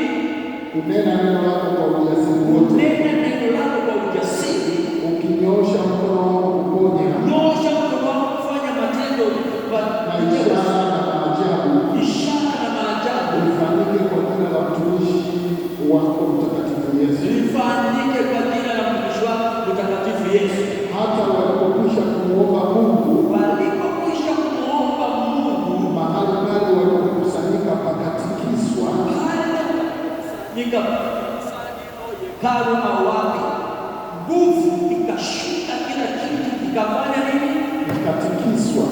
Kunena neno lako kwa ujasiri wote, Nena neno lako kwa ujasiri, ukinyoosha mkono wako kuponya, nyosha mkono wako kufanya matendo na ishara na maajabu ishara na maajabu ifanyike kwa jina la mtumishi wako mtakatifu Yesu. lifanyike kwa jina la mtumishi wako mtakatifu Yesu. Hata walipokwisha kumuomba Mungu Walipokwisha kumuomba Mungu mahali pale walipokusanyika pakatikiswa, hekalu au wapi, nguvu ikashuka, kila kitu kikafanya nini? ikatikiswa,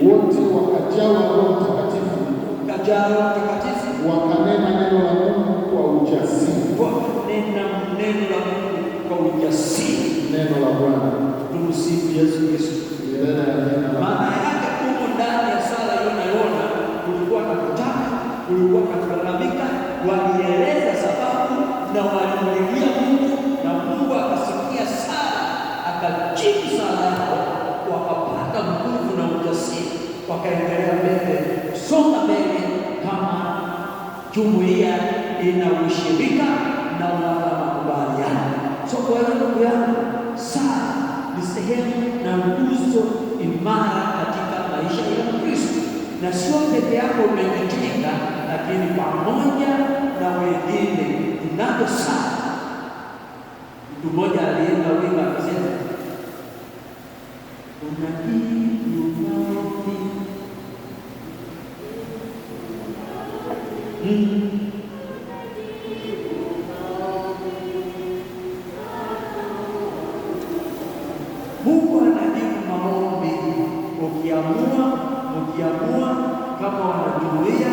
wote wakajawa Roho Mtakatifu, Kajaa Roho Mtakatifu, wakanena neno la Mungu kwa ujasiri. wakanena neno la Mungu kwa ujasiri. Neno la Bwana. Tumsifu Yesu Kristo. Milele amina. Maana yake huko ndani ya sala hiyo naiona, kulikuwa na kutaka, kulikuwa na kulalamika, walieleza sababu na walimlilia Mungu, na Mungu akasikia sala, akajibu sala yao, wakapata nguvu na ujasiri, wakaendelea mbele, kusonga mbele kama jumuiya ina ushirika na wana makubaliano. So kwa hiyo ndugu yangu, sala ni sehemu na nguzo imara katika maisha ya Kristo, na sio peke yako umejitenga, lakini pamoja na wengine tunaposali. Mtu mmoja alienda wimbo akasema, Mungu anajibu maombi ukiamua kama wanajumuiya